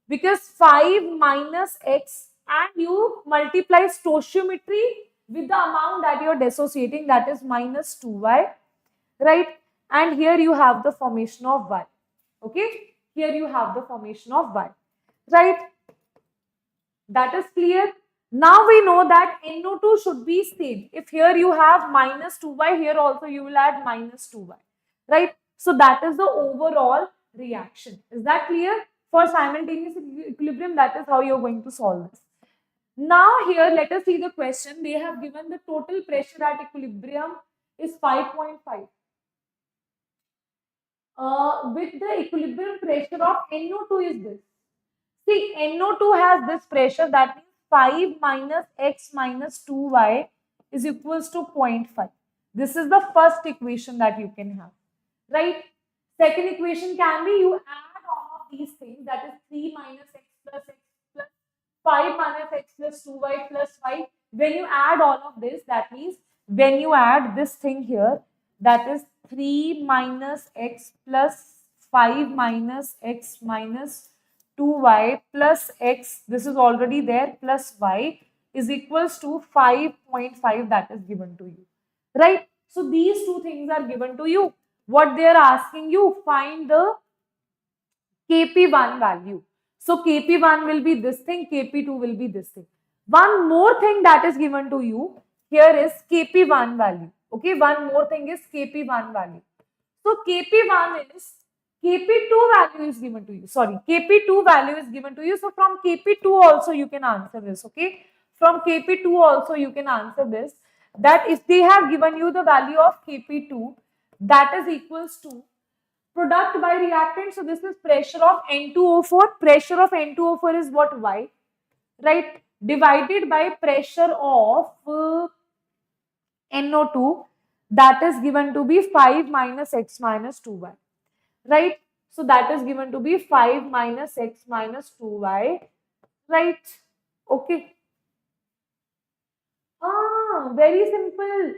because 5 minus X, and you multiply stoichiometry with the amount that you are dissociating, that is minus 2y, right? And here you have the formation of Y. Okay, here you have the formation of Y, right? That is clear. Now we know that NO2 should be same. If here you have minus 2y, here also you will add minus 2y, right? So that is the overall reaction. Is that clear? For simultaneous equilibrium, that is how you are going to solve this. Now here, let us see the question. They have given the total pressure at equilibrium is 5.5. With the equilibrium pressure of NO2 is this. See, NO2 has this pressure, that means 5 minus X minus 2y is equals to 0.5. This is the first equation that you can have, right? Second equation can be, you add all of these things, that is 3 minus X plus 5 minus X plus 2y plus 5. When you add all of this, that means when you add this thing here, that is 3 minus X plus 5 minus X minus 2y plus X, this is already there, plus Y is equals to 5.5, that is given to you, right? So these two things are given to you. What they are asking you, find the Kp1 value. So Kp1 will be this thing, Kp2 will be this thing. One more thing that is given to you here is Kp1 value. Okay, one more thing is Kp1 value. So Kp1 is, Kp2 value is given to you. Sorry, Kp2 value is given to you. So from Kp2 also you can answer this. Okay, from Kp2 also you can answer this. That if they have given you the value of Kp2, that is equals to product by reactant. So this is pressure of N2O4. Pressure of N2O4 is what? Y, right? Divided by pressure of NO2, that is given to be 5 minus x minus 2y, right? So that is given to be 5 minus x minus 2y, right? Okay. Very simple.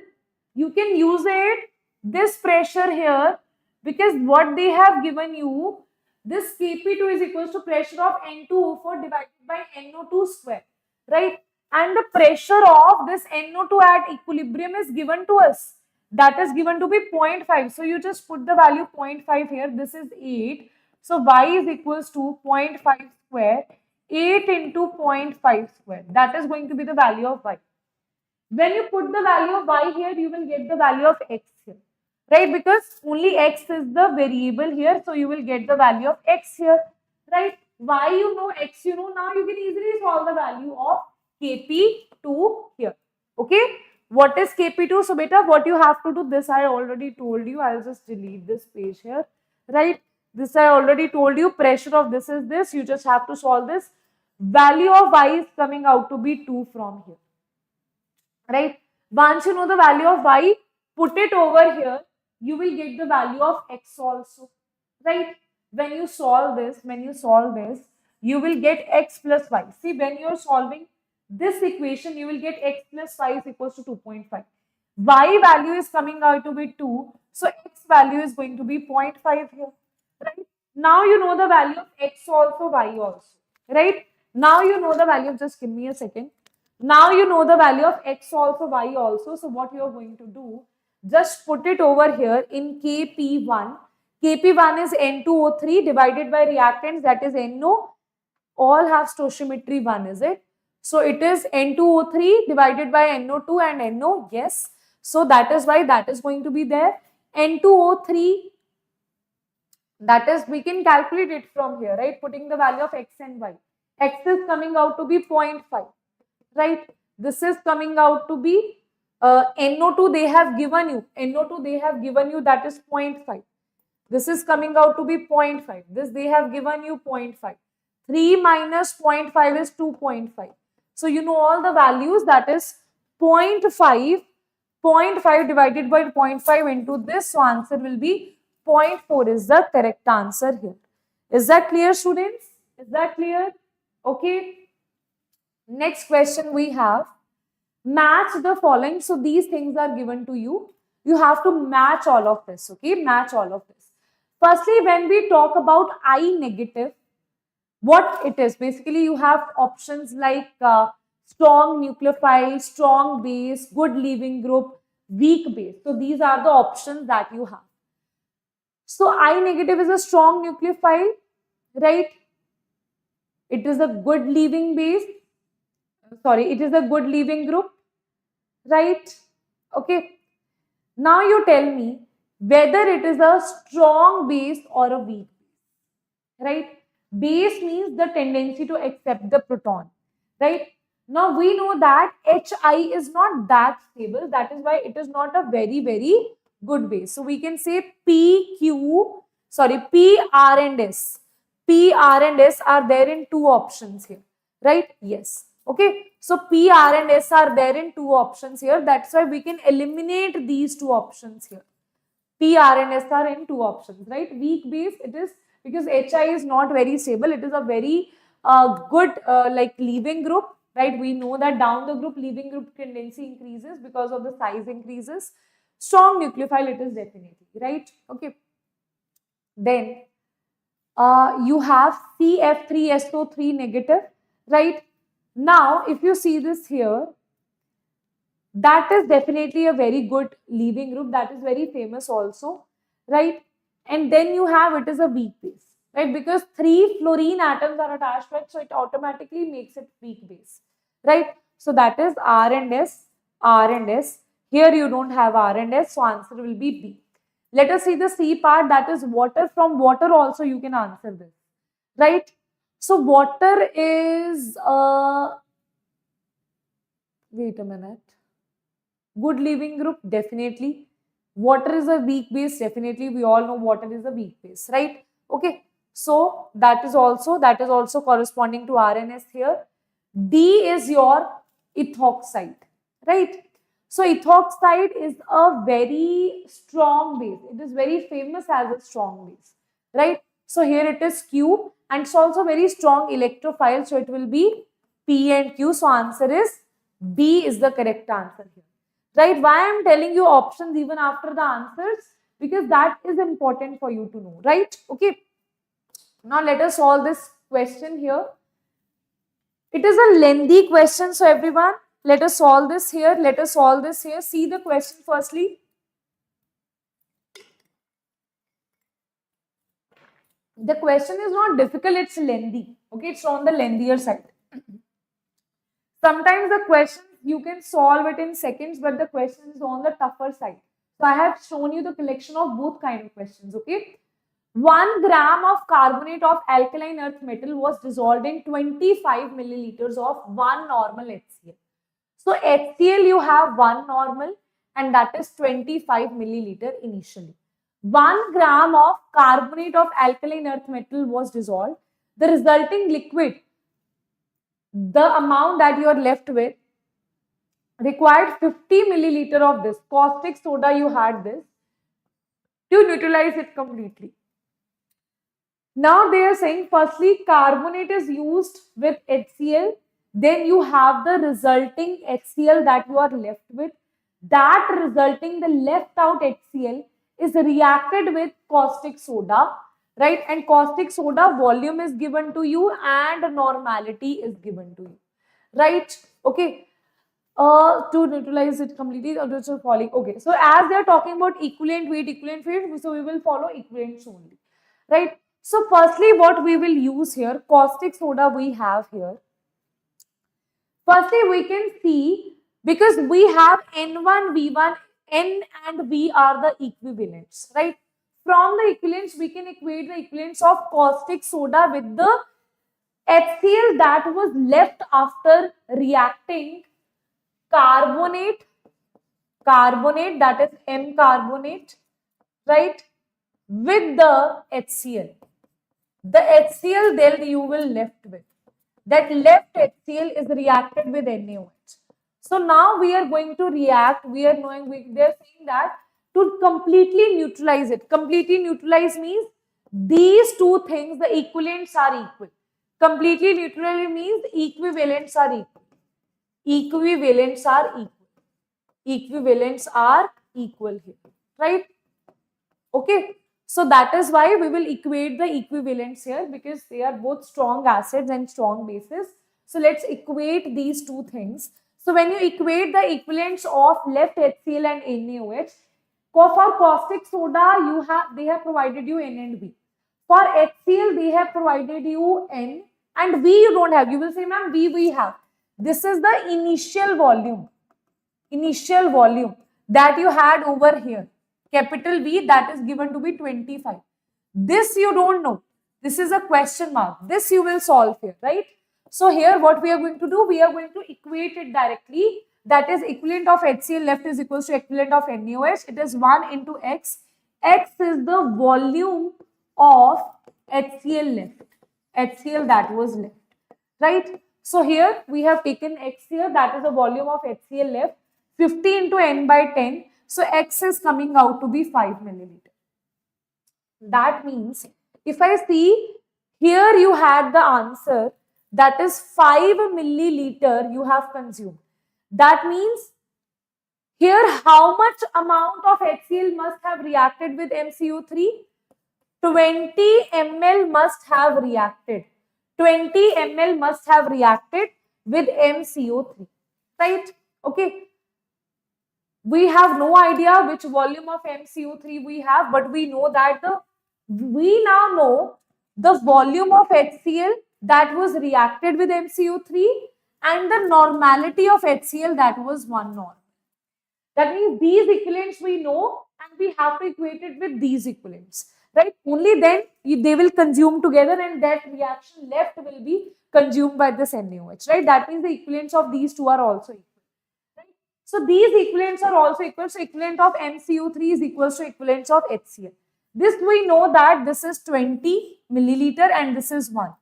You can use it, this pressure here, because what they have given you, this Kp2 is equals to pressure of N2O4 divided by NO2 square, right? And the pressure of this NO2 at equilibrium is given to us. That is given to be 0.5. So you just put the value 0.5 here. This is 8. So y is equals to 0.5 square. 8 into 0.5 square. That is going to be the value of y. When you put the value of y here, you will get the value of x here, right? Because only x is the variable here, so you will get the value of x here, right? Y you know, x you know. Now you can easily solve the value of Kp2 here. Okay, what is Kp2? So beta, what you have to do, this I already told you. I'll just delete this page here, right? This I already told you. Pressure of this is this. You just have to solve this. Value of y is coming out to be 2 from here, right? Once you know the value of y, put it over here, you will get the value of x also, right? When you solve this, you will get x plus y. See, when you are solving this equation, you will get x plus y is equals to 2.5. Y value is coming out to be 2, so x value is going to be 0.5 here, right? Now you know the value of x also, y also, right? Now you know the value of, just give me a second. Now you know the value of x also, y also. So what you are going to do, just put it over here in Kp1. Kp1 is N2O3 divided by reactants, that is NO. All have stoichiometry 1, is it? So it is N2O3 divided by NO2 and NO. Yes. So that is why that is going to be there. N2O3, that is, we can calculate it from here, right? Putting the value of x and y. X is coming out to be 0.5. Right, this is coming out to be NO2 they have given you, that is 0.5. This is coming out to be 0.5. This they have given you 0.5. 3 minus 0.5 is 2.5. So you know all the values, that is 0.5. 0.5 divided by 0.5 into this, so answer will be 0.4 is the correct answer here. Is that clear, students? Is that clear? Okay. Next question we have, match the following. So these things are given to you. You have to match all of this. Okay, match all of this. Firstly, when we talk about I negative, what it is, basically you have options like strong nucleophile, strong base, good leaving group, weak base. So these are the options that you have. So I negative is a strong nucleophile, right? It is a good leaving base. Sorry, it is a good leaving group, right? Okay. Now you tell me whether it is a strong base or a weak base, right? Base means the tendency to accept the proton, right? Now we know that Hi is not that stable. That is why it is not a very, very good base. So we can say P, R and S. P, R and S are there in two options here, right? Yes. Okay, so P, R and S are there in two options here. That's why we can eliminate these two options here. P, R and S are in two options, right? Weak base, it is because Hi is not very stable. It is a very good like leaving group, right? We know that down the group, leaving group tendency increases because of the size increases. Strong nucleophile, it is definitely, right? Okay. Then you have CF3SO3 negative, right? Now, if you see this here, that is definitely a very good leaving group. That is very famous also, right? And then you have, it is a weak base, right? Because 3 fluorine atoms are attached to it, so it automatically makes it weak base, right? So that is R and S, R and S. Here you don't have R and S, so answer will be B. Let us see the C part, that is water. From water also you can answer this, right? So water is, wait a minute. Good leaving group, definitely. Water is a weak base, definitely. We all know water is a weak base, right? Okay. So that is also corresponding to RNS here. D is your ethoxide, right? So ethoxide is a very strong base. It is very famous as a strong base, right? So here it is Q, and it's also very strong electrophile. So it will be P and Q. So answer is B is the correct answer here, right? Why I'm telling you options even after the answers? Because that is important for you to know, right? Okay. Now let us solve this question here. It is a lengthy question, so everyone, let us solve this here. Let us solve this here. See the question firstly. The question is not difficult, it's lengthy. Okay, it's on the lengthier side. Sometimes the questions you can solve it in seconds, but the question is on the tougher side. So I have shown you the collection of both kind of questions. Okay. 1 gram of carbonate of alkaline earth metal was dissolved in 25 milliliters of 1 normal HCl. So HCl you have 1 normal and that is 25 milliliter initially. 1 gram of carbonate of alkaline earth metal was dissolved. The resulting liquid, the amount that you are left with, required 50 milliliter of this caustic soda. You had this to neutralize it completely. Now they are saying firstly carbonate is used with HCl, then you have the resulting HCl that you are left with. That resulting, the left out HCl is reacted with caustic soda, right? And caustic soda volume is given to you and normality is given to you, right? Okay. To neutralize it completely, also falling. Okay, so as they are talking about equivalent weight, so we will follow equivalents only, right? So firstly, what we will use here, caustic soda we have here. Firstly, we can see, because we have N1, V1, N and V are the equivalents, right? From the equivalents, we can equate the equivalents of caustic soda with the HCl that was left after reacting carbonate, that is M carbonate, right, with the HCl. The HCl then you will left with. That left HCl is reacted with NaOH. So now we are going to react. We are knowing, they are saying that to completely neutralize it. Completely neutralize means these two things, the equivalents are equal. Completely neutralize means equivalents are equal. Equivalents are equal. Equivalents are equal here, right? Okay. So that is why we will equate the equivalents here, because they are both strong acids and strong bases. So let's equate these two things. So when you equate the equivalents of left HCl and NaOH, for caustic soda they have provided you N and V. For HCl they have provided you N, and V you don't have. You will say, ma'am, V we have. This is the initial volume that you had over here. Capital V, that is given to be 25. This you don't know. This is a question mark. This you will solve here, right? So here what we are going to do, we are going to equate it directly. That is equivalent of HCl left is equals to equivalent of NaOH. It is 1 into X. X is the volume of HCl left. HCl that was left, right? So here we have taken X here, that is the volume of HCl left. 50 into N by 10. So X is coming out to be 5 milliliter. That means if I see here, you had the answer, that is 5 milliliter you have consumed. That means here how much amount of HCl must have reacted with MCO3? 20 ml must have reacted. 20 ml must have reacted with MCO3, right? Okay. We have no idea which volume of MCO3 we have, but we know that we now know the volume of HCl that was reacted with MCO3 and the normality of HCl that was 1 normal. That means these equivalents we know and we have to equate it with these equivalents, right? Only then they will consume together and that reaction left will be consumed by this NaOH, right? That means the equivalents of these two are also equal. Right? So these equivalents are also equal. So equivalent of MCO3 is equals to equivalents of HCl. This we know that this is 20 milliliter and this is 1.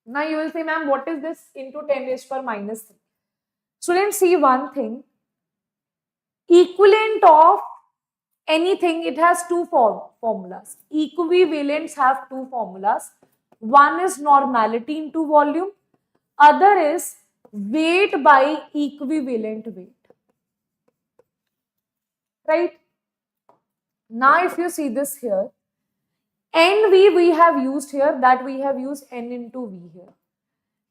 Now you will say, ma'am, what is this into 10 raised per minus 3? Students, see one thing. Equivalent of anything, it has two formulas. Equivalents have two formulas. One is normality into volume. Other is weight by equivalent weight. Right? Now if you see this here, NV we have used here, that we have used N into V here.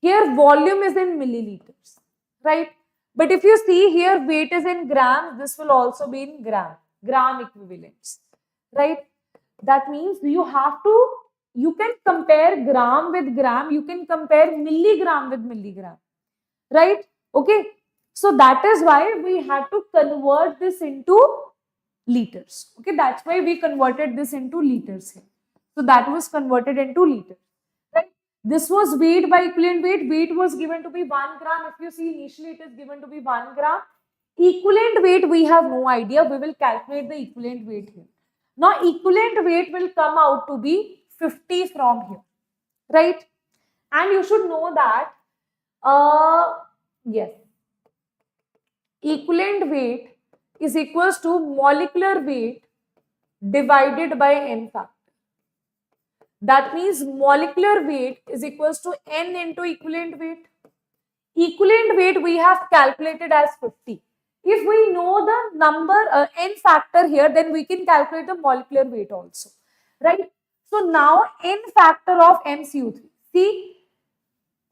Here volume is in milliliters, right? But if you see here weight is in grams, this will also be in gram equivalents, right? That means you can compare gram with gram, you can compare milligram with milligram, right? Okay, so that is why we had to convert this into liters. Okay, that's why we converted this into liters here. So that was converted into liters, right? This was weight by equivalent weight. Weight was given to be 1 gram. If you see initially it is given to be 1 gram. Equivalent weight we have no idea. We will calculate the equivalent weight here. Now equivalent weight will come out to be 50 from here, right? And you should know that, yes, equivalent weight is equals to molecular weight divided by N factor. That means molecular weight is equals to N into equivalent weight. Equivalent weight we have calculated as 50. If we know the number N factor here, then we can calculate the molecular weight also, right? So now N factor of MCO3. See,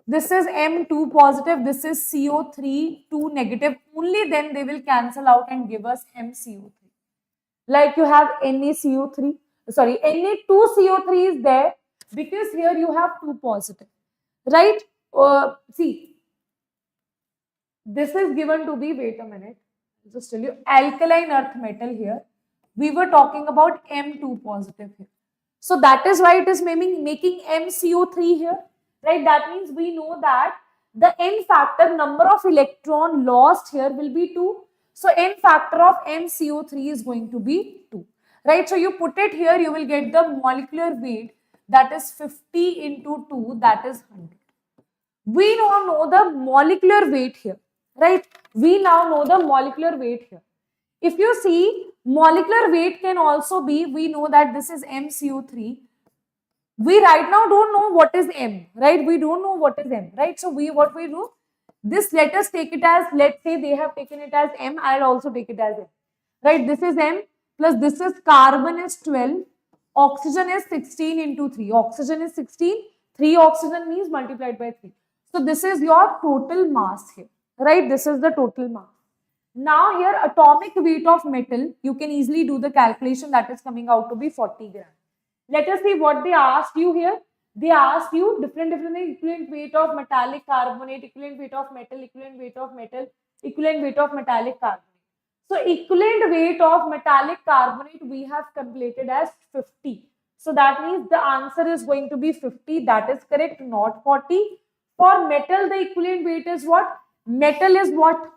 this is M2 positive, this is CO3 2 negative. Only then they will cancel out and give us MCO3. Like you have NaCO3, sorry, Na2CO3 is there because here you have 2 positive, right? See, this is given to be, wait a minute, I'll just tell you, alkaline earth metal here. We were talking about M2 positive here. So that is why it is making MCO3 here, right? That means we know that the N factor, number of electron lost here will be 2. So N factor of MCO3 is going to be 2, right? So you put it here, you will get the molecular weight, that is 50 into 2, that is 100. We now know the molecular weight here, right? We now know the molecular weight here. If you see, molecular weight can also be, we know that this is MCO3. We right now don't know what is M, right? We don't know what is M, right? So what we do, this let us take it as, let's say they have taken it as M, I'll also take it as M, right? This is M plus this is carbon is 12, oxygen is 16 into 3. Oxygen is 16, 3 oxygen means multiplied by 3. So this is your total mass here, right? This is the total mass. Now here atomic weight of metal, you can easily do the calculation, that is coming out to be 40 grams. Let us see what they asked you here. They asked you different equivalent weight of metallic carbonate, equivalent weight of metal, equivalent weight of metal, equivalent weight of metallic carbonate. So equivalent weight of metallic carbonate we have calculated as 50. So that means the answer is going to be 50. That is correct, not 40. For metal, the equivalent weight is what? Metal is what?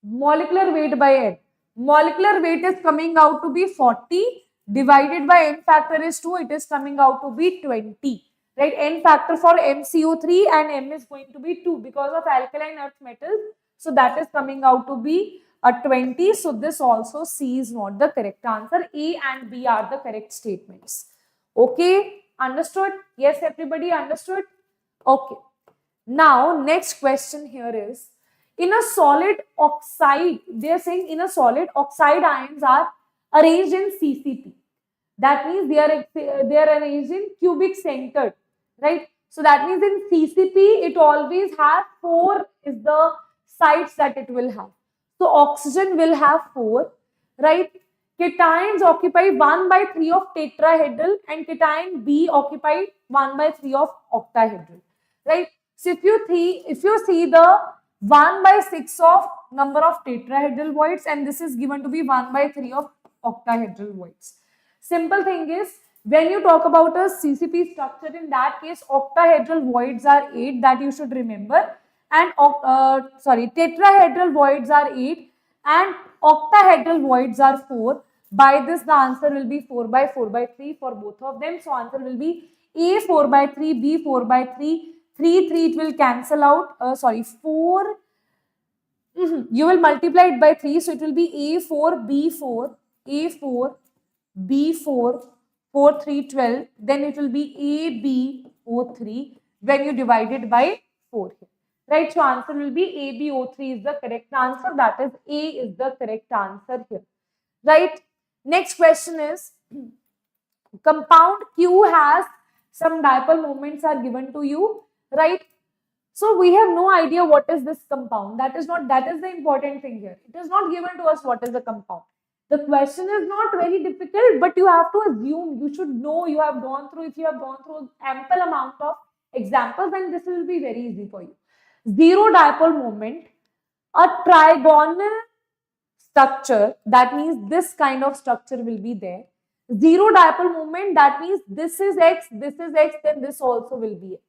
Molecular weight by N. Molecular weight is coming out to be 40. Divided by N factor is 2, it is coming out to be 20, right? N factor for MCO3 and M is going to be 2 because of alkaline earth metals. So that is coming out to be a 20. So this also C is not the correct answer. A and B are the correct statements. Okay, understood? Yes, everybody understood? Okay. Now, next question here is, in a solid oxide, they are saying in a solid, oxide ions are arranged in CCP. That means they are arranged in cubic centered, right? So that means in CCP, it always has 4 is the sites that it will have. So oxygen will have 4, right? Cations occupy 1/3 of tetrahedral and cation B occupy 1/3 of octahedral, right? So if you see the 1/6 of number of tetrahedral voids, and this is given to be 1/3 of octahedral voids. Simple thing is, when you talk about a CCP structure, in that case, octahedral voids are 8, that you should remember, and tetrahedral voids are 8 and octahedral voids are 4. By this, the answer will be 4/4/3 for both of them. So answer will be A 4/3, B 4/3, 3 it will cancel out. 4. You will multiply it by 3, so it will be A4, B4, A4, B4, 4, 3, 12. Then it will be ABO3 when you divide it by 4 here. Right, so answer will be ABO3 is the correct answer. That is, A is the correct answer here. Right, next question is, compound Q has some dipole moments are given to you, right? So we have no idea what is this compound. That is the important thing here. It is not given to us what is the compound. The question is not very difficult, but you have to assume, you should know, you have gone through, if you have gone through ample amount of examples, then this will be very easy for you. Zero dipole moment, a trigonal structure, that means this kind of structure will be there. Zero dipole moment, that means this is X, then this also will be X,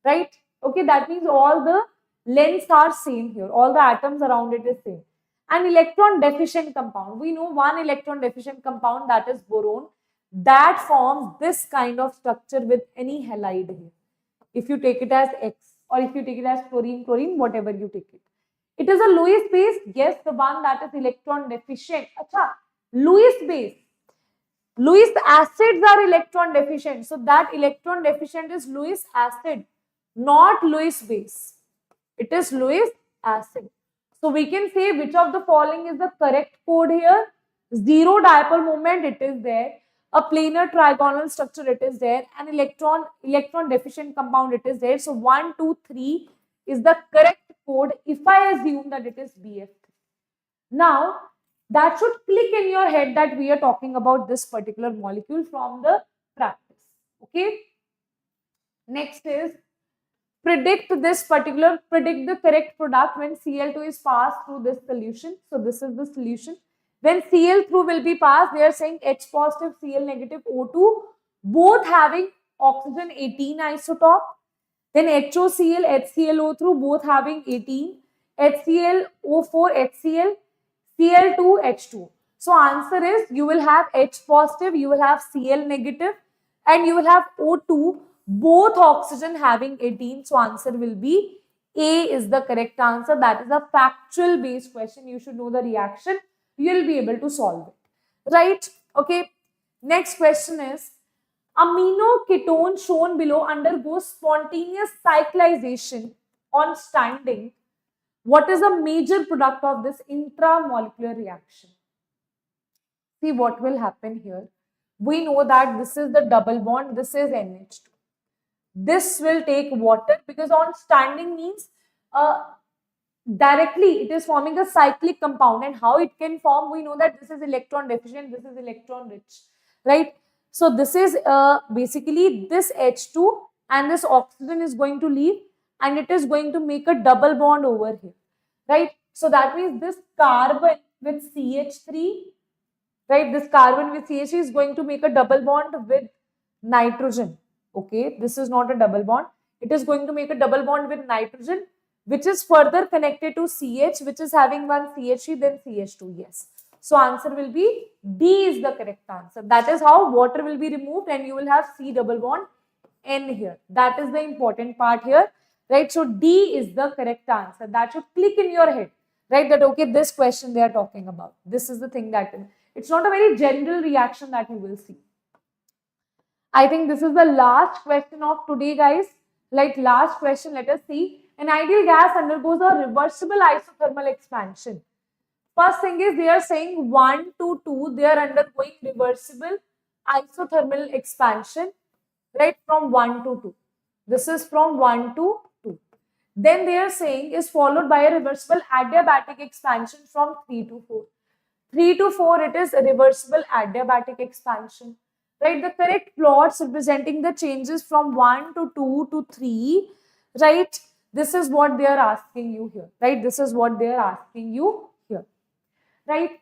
right? Okay, that means all the lengths are same here, all the atoms around it is same. An electron deficient compound, we know one electron deficient compound, that is boron, that forms this kind of structure with any halide here. If you take it as X, or if you take it as chlorine, whatever you take it. It is a Lewis base, yes, the one that is electron deficient. Acha, Lewis base. Lewis acids are electron deficient, so that electron deficient is Lewis acid, not Lewis base. It is Lewis acid. So we can say which of the following is the correct code here. Zero dipole moment, it is there. A planar trigonal structure, it is there. An electron deficient compound, it is there. So 1, 2, 3 is the correct code if I assume that it is BF3. Now, that should click in your head that we are talking about this particular molecule from the practice. Okay. Next is, predict the correct product when Cl2 is passed through this solution. So this is the solution. When Cl through will be passed, they are saying H positive, Cl negative, O2, both having oxygen 18 isotope. Then HOCl, HClO through, both having 18, HClO4, HCl, Cl2, H2. So answer is, you will have H positive, you will have Cl negative, and you will have O2, both oxygen having 18. So answer will be A is the correct answer. That is a factual based question. You should know the reaction. You will be able to solve it. Right? Okay. Next question is, amino ketone shown below undergoes spontaneous cyclization on standing. What is a major product of this intramolecular reaction? See what will happen here. We know that this is the double bond, this is NH2. This will take water, because on standing means directly it is forming a cyclic compound, and how it can form, we know that this is electron deficient, this is electron rich, right? So this is basically this H2 and this oxygen is going to leave, and it is going to make a double bond over here, right? So that means this carbon with CH3, right? This carbon with CH3 is going to make a double bond with nitrogen. Okay, this is not a double bond. It is going to make a double bond with nitrogen, which is further connected to CH, which is having one CH3, then CH2. Yes. So answer will be D is the correct answer. That is how water will be removed and you will have C double bond N here. That is the important part here, right? So D is the correct answer. That should click in your head, right? That okay, this question they are talking about. This is the thing that it's not a very general reaction that you will see. I think this is the last question of today, guys. Like last question, let us see. An ideal gas undergoes a reversible isothermal expansion. First thing is, they are saying 1 to 2, they are undergoing reversible isothermal expansion, right, from 1 to 2. This is from 1 to 2. Then they are saying is followed by a reversible adiabatic expansion from 3 to 4. 3 to 4, it is a reversible adiabatic expansion. Right, the correct plots representing the changes from 1 to 2 to 3, right? This is what they are asking you here, right? This is what they are asking you here, right?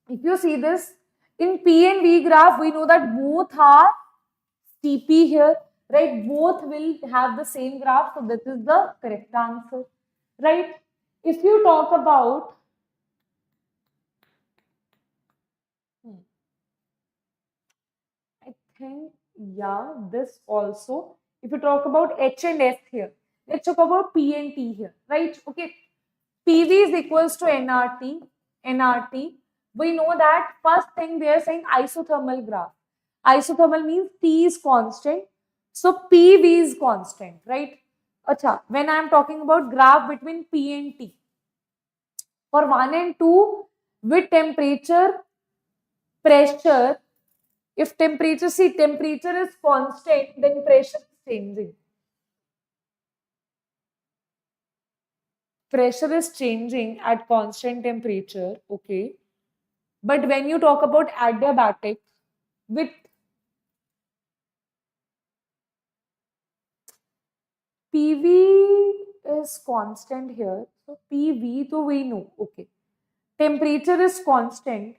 If you see this, in P and V graph, we know that both are TP here, right? Both will have the same graph, so this is the correct answer, right? If you talk about, I think, yeah, this also, if you talk about H and S here, let's talk about P and T here, right? Okay, PV is equals to nRT. We know that first thing they are saying isothermal graph. Isothermal means T is constant. So PV is constant, right? Acha, when I am talking about graph between P and T, for 1 and 2, with temperature, pressure, if temperature, see temperature is constant, then pressure is changing. Pressure is changing at constant temperature, okay. But when you talk about adiabatic, with PV is constant here. So PV, so we know, okay. Temperature is constant.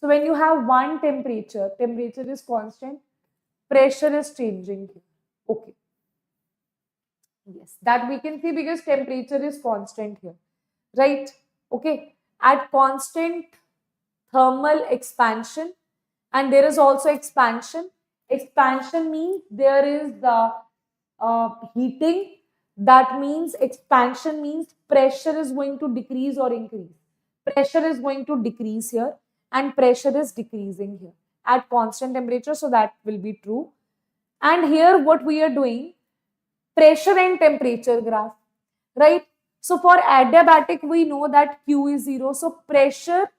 So when you have one temperature, temperature is constant, pressure is changing here. Okay. Yes, that we can see because temperature is constant here, right? Okay. At constant thermal expansion, and there is also expansion. Expansion means there is the heating. That means expansion means pressure is going to decrease or increase. Pressure is going to decrease here and pressure is decreasing here at constant temperature. So that will be true. And here what we are doing, pressure and temperature graph, right? So for adiabatic, we know that Q is 0. So pressure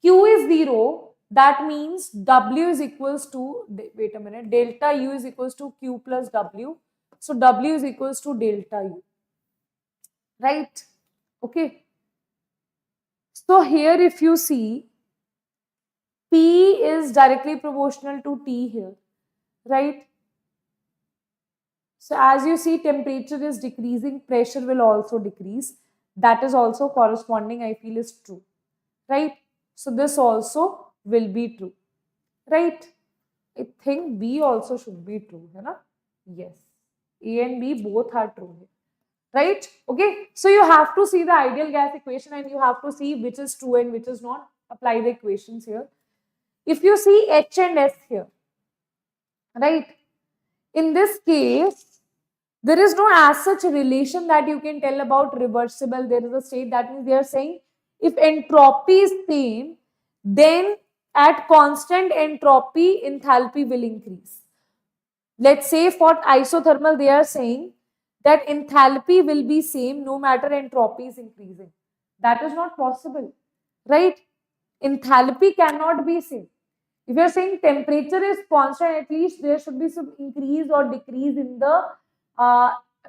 Q is 0, that means W is equals to, wait a minute, delta U is equals to Q plus W. So W is equals to delta U, right? Okay. So here if you see, P is directly proportional to T here, right? So as you see, temperature is decreasing, pressure will also decrease. That is also corresponding, I feel, is true, right? So this also will be true, right? I think B also should be true, है ना? Yes, A and B both are true, right? Okay, so you have to see the ideal gas equation and you have to see which is true and which is not. Apply the equations here. If you see H and S here, right? In this case, there is no as such relation that you can tell about reversible. There is a state, that means they are saying if entropy is same, then at constant entropy, enthalpy will increase. Let's say for isothermal, they are saying that enthalpy will be same no matter entropy is increasing. That is not possible, right? Enthalpy cannot be same. If you are saying temperature is constant, at least there should be some increase or decrease in the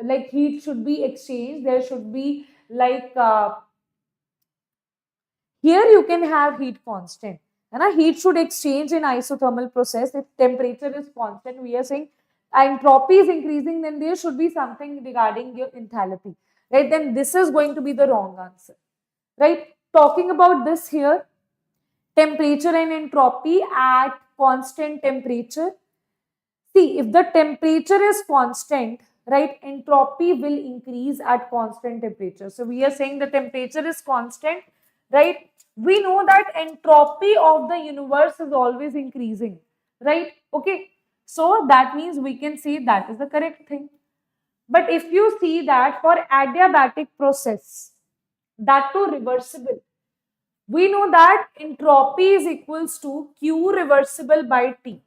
like heat should be exchanged. There should be like here you can have heat constant. And heat should exchange in isothermal process. If temperature is constant, we are saying entropy is increasing, then there should be something regarding your enthalpy, right? Then this is going to be the wrong answer, right? Talking about this here, temperature and entropy at constant temperature. See, if the temperature is constant, right, entropy will increase at constant temperature. So we are saying the temperature is constant, right? We know that entropy of the universe is always increasing, right? Okay, so that means we can say that is the correct thing. But if you see that for adiabatic process, that too reversible, we know that entropy is equals to Q reversible by T.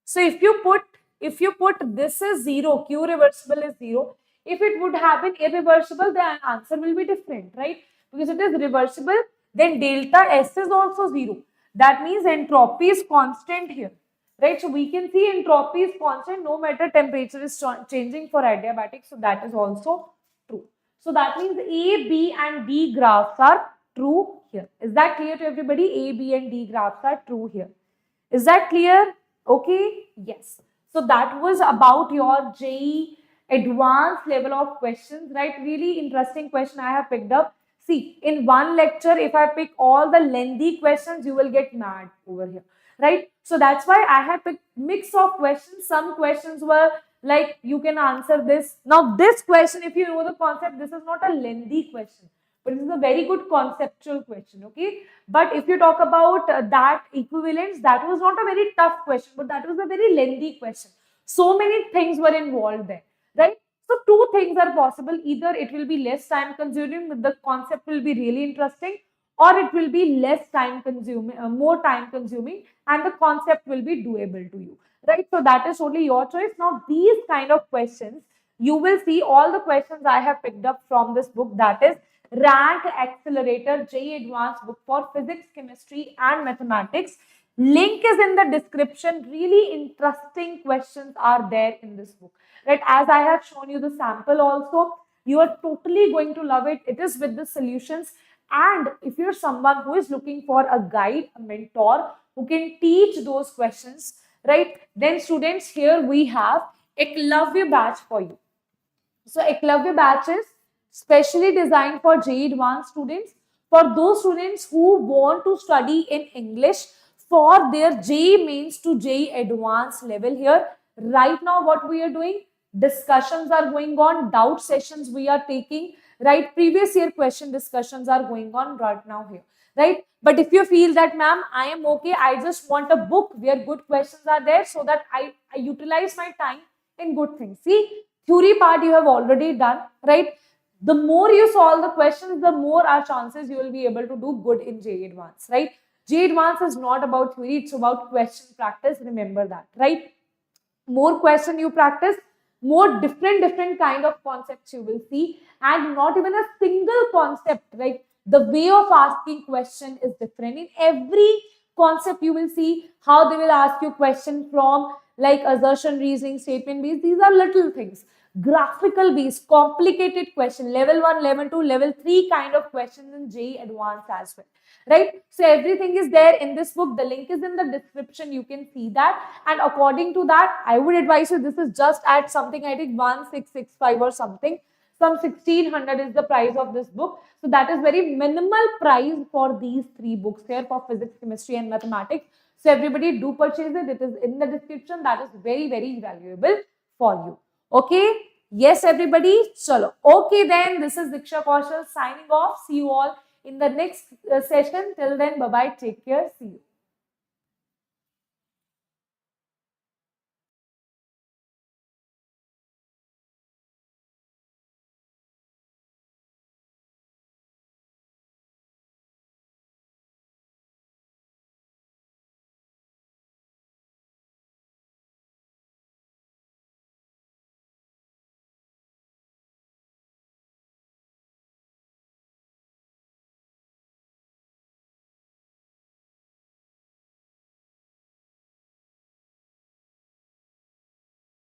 So if you put this is 0, Q reversible is 0. If it would have been irreversible, the answer will be different, right? Because it is reversible, then delta S is also 0. That means entropy is constant here, right? So we can see entropy is constant no matter temperature is changing for adiabatic. So that is also true. So that means A, B and D graphs are true here. Is that clear to everybody? A, B and D graphs are true here. Is that clear? Okay, yes. So that was about your JEE advanced level of questions, right? Really interesting question I have picked up. See, in one lecture, if I pick all the lengthy questions, you will get mad over here, right? So that's why I have picked mix of questions. Some questions were like, you can answer this. Now, this question, if you know the concept, this is not a lengthy question, but this is a very good conceptual question, okay? But if you talk about that equivalence, that was not a very tough question, but that was a very lengthy question. So many things were involved there, right? So two things are possible. Either it will be less time consuming, but the concept will be really interesting, or it will be less time consuming, more time consuming, and the concept will be doable to you, right? So that is totally your choice. Now, these kind of questions, you will see all the questions I have picked up from this book, that is Rank Accelerator JEE Advanced book for physics, chemistry, and mathematics. Link is in the description. Really interesting questions are there in this book, right? As I have shown you the sample also, you are totally going to love it. It is with the solutions. And if you're someone who is looking for a guide, a mentor who can teach those questions, right? Then students, here we have Eklavya batch for you. So Eklavya batch is specially designed for JEE Advanced students, for those students who want to study in English for their JEE Mains to JEE Advanced level. Here, right now what we are doing, discussions are going on, doubt sessions we are taking, right? Previous year question discussions are going on right now here, right? But if you feel that, ma'am, I am okay, I just want a book where good questions are there so that I utilize my time in good things. See, theory part you have already done, right? The more you solve the questions, the more are chances you will be able to do good in JEE Advanced, right? JEE Advanced is not about theory, it's about question practice. Remember that, right? More question you practice, more different kind of concepts you will see, and not even a single concept, right? The way of asking question is different. In every concept you will see how they will ask you question from, like assertion, reasoning, statement based. These are little things. Graphical based, complicated question, level 1, level 2, level 3 kind of questions in JEE Advanced as well, right? So everything is there in this book. The link is in the description. You can see that. And according to that, I would advise you, this is just at something, I think 1665 or something. Some 1600 is the price of this book. So that is very minimal price for these three books here for physics, chemistry, and mathematics. So everybody do purchase it. It is in the description. That is very valuable for you. Okay. Yes, everybody. Chalo. Okay, then this is Diksha Kaushal signing off. See you all in the next session. Till then, bye-bye. Take care. See you.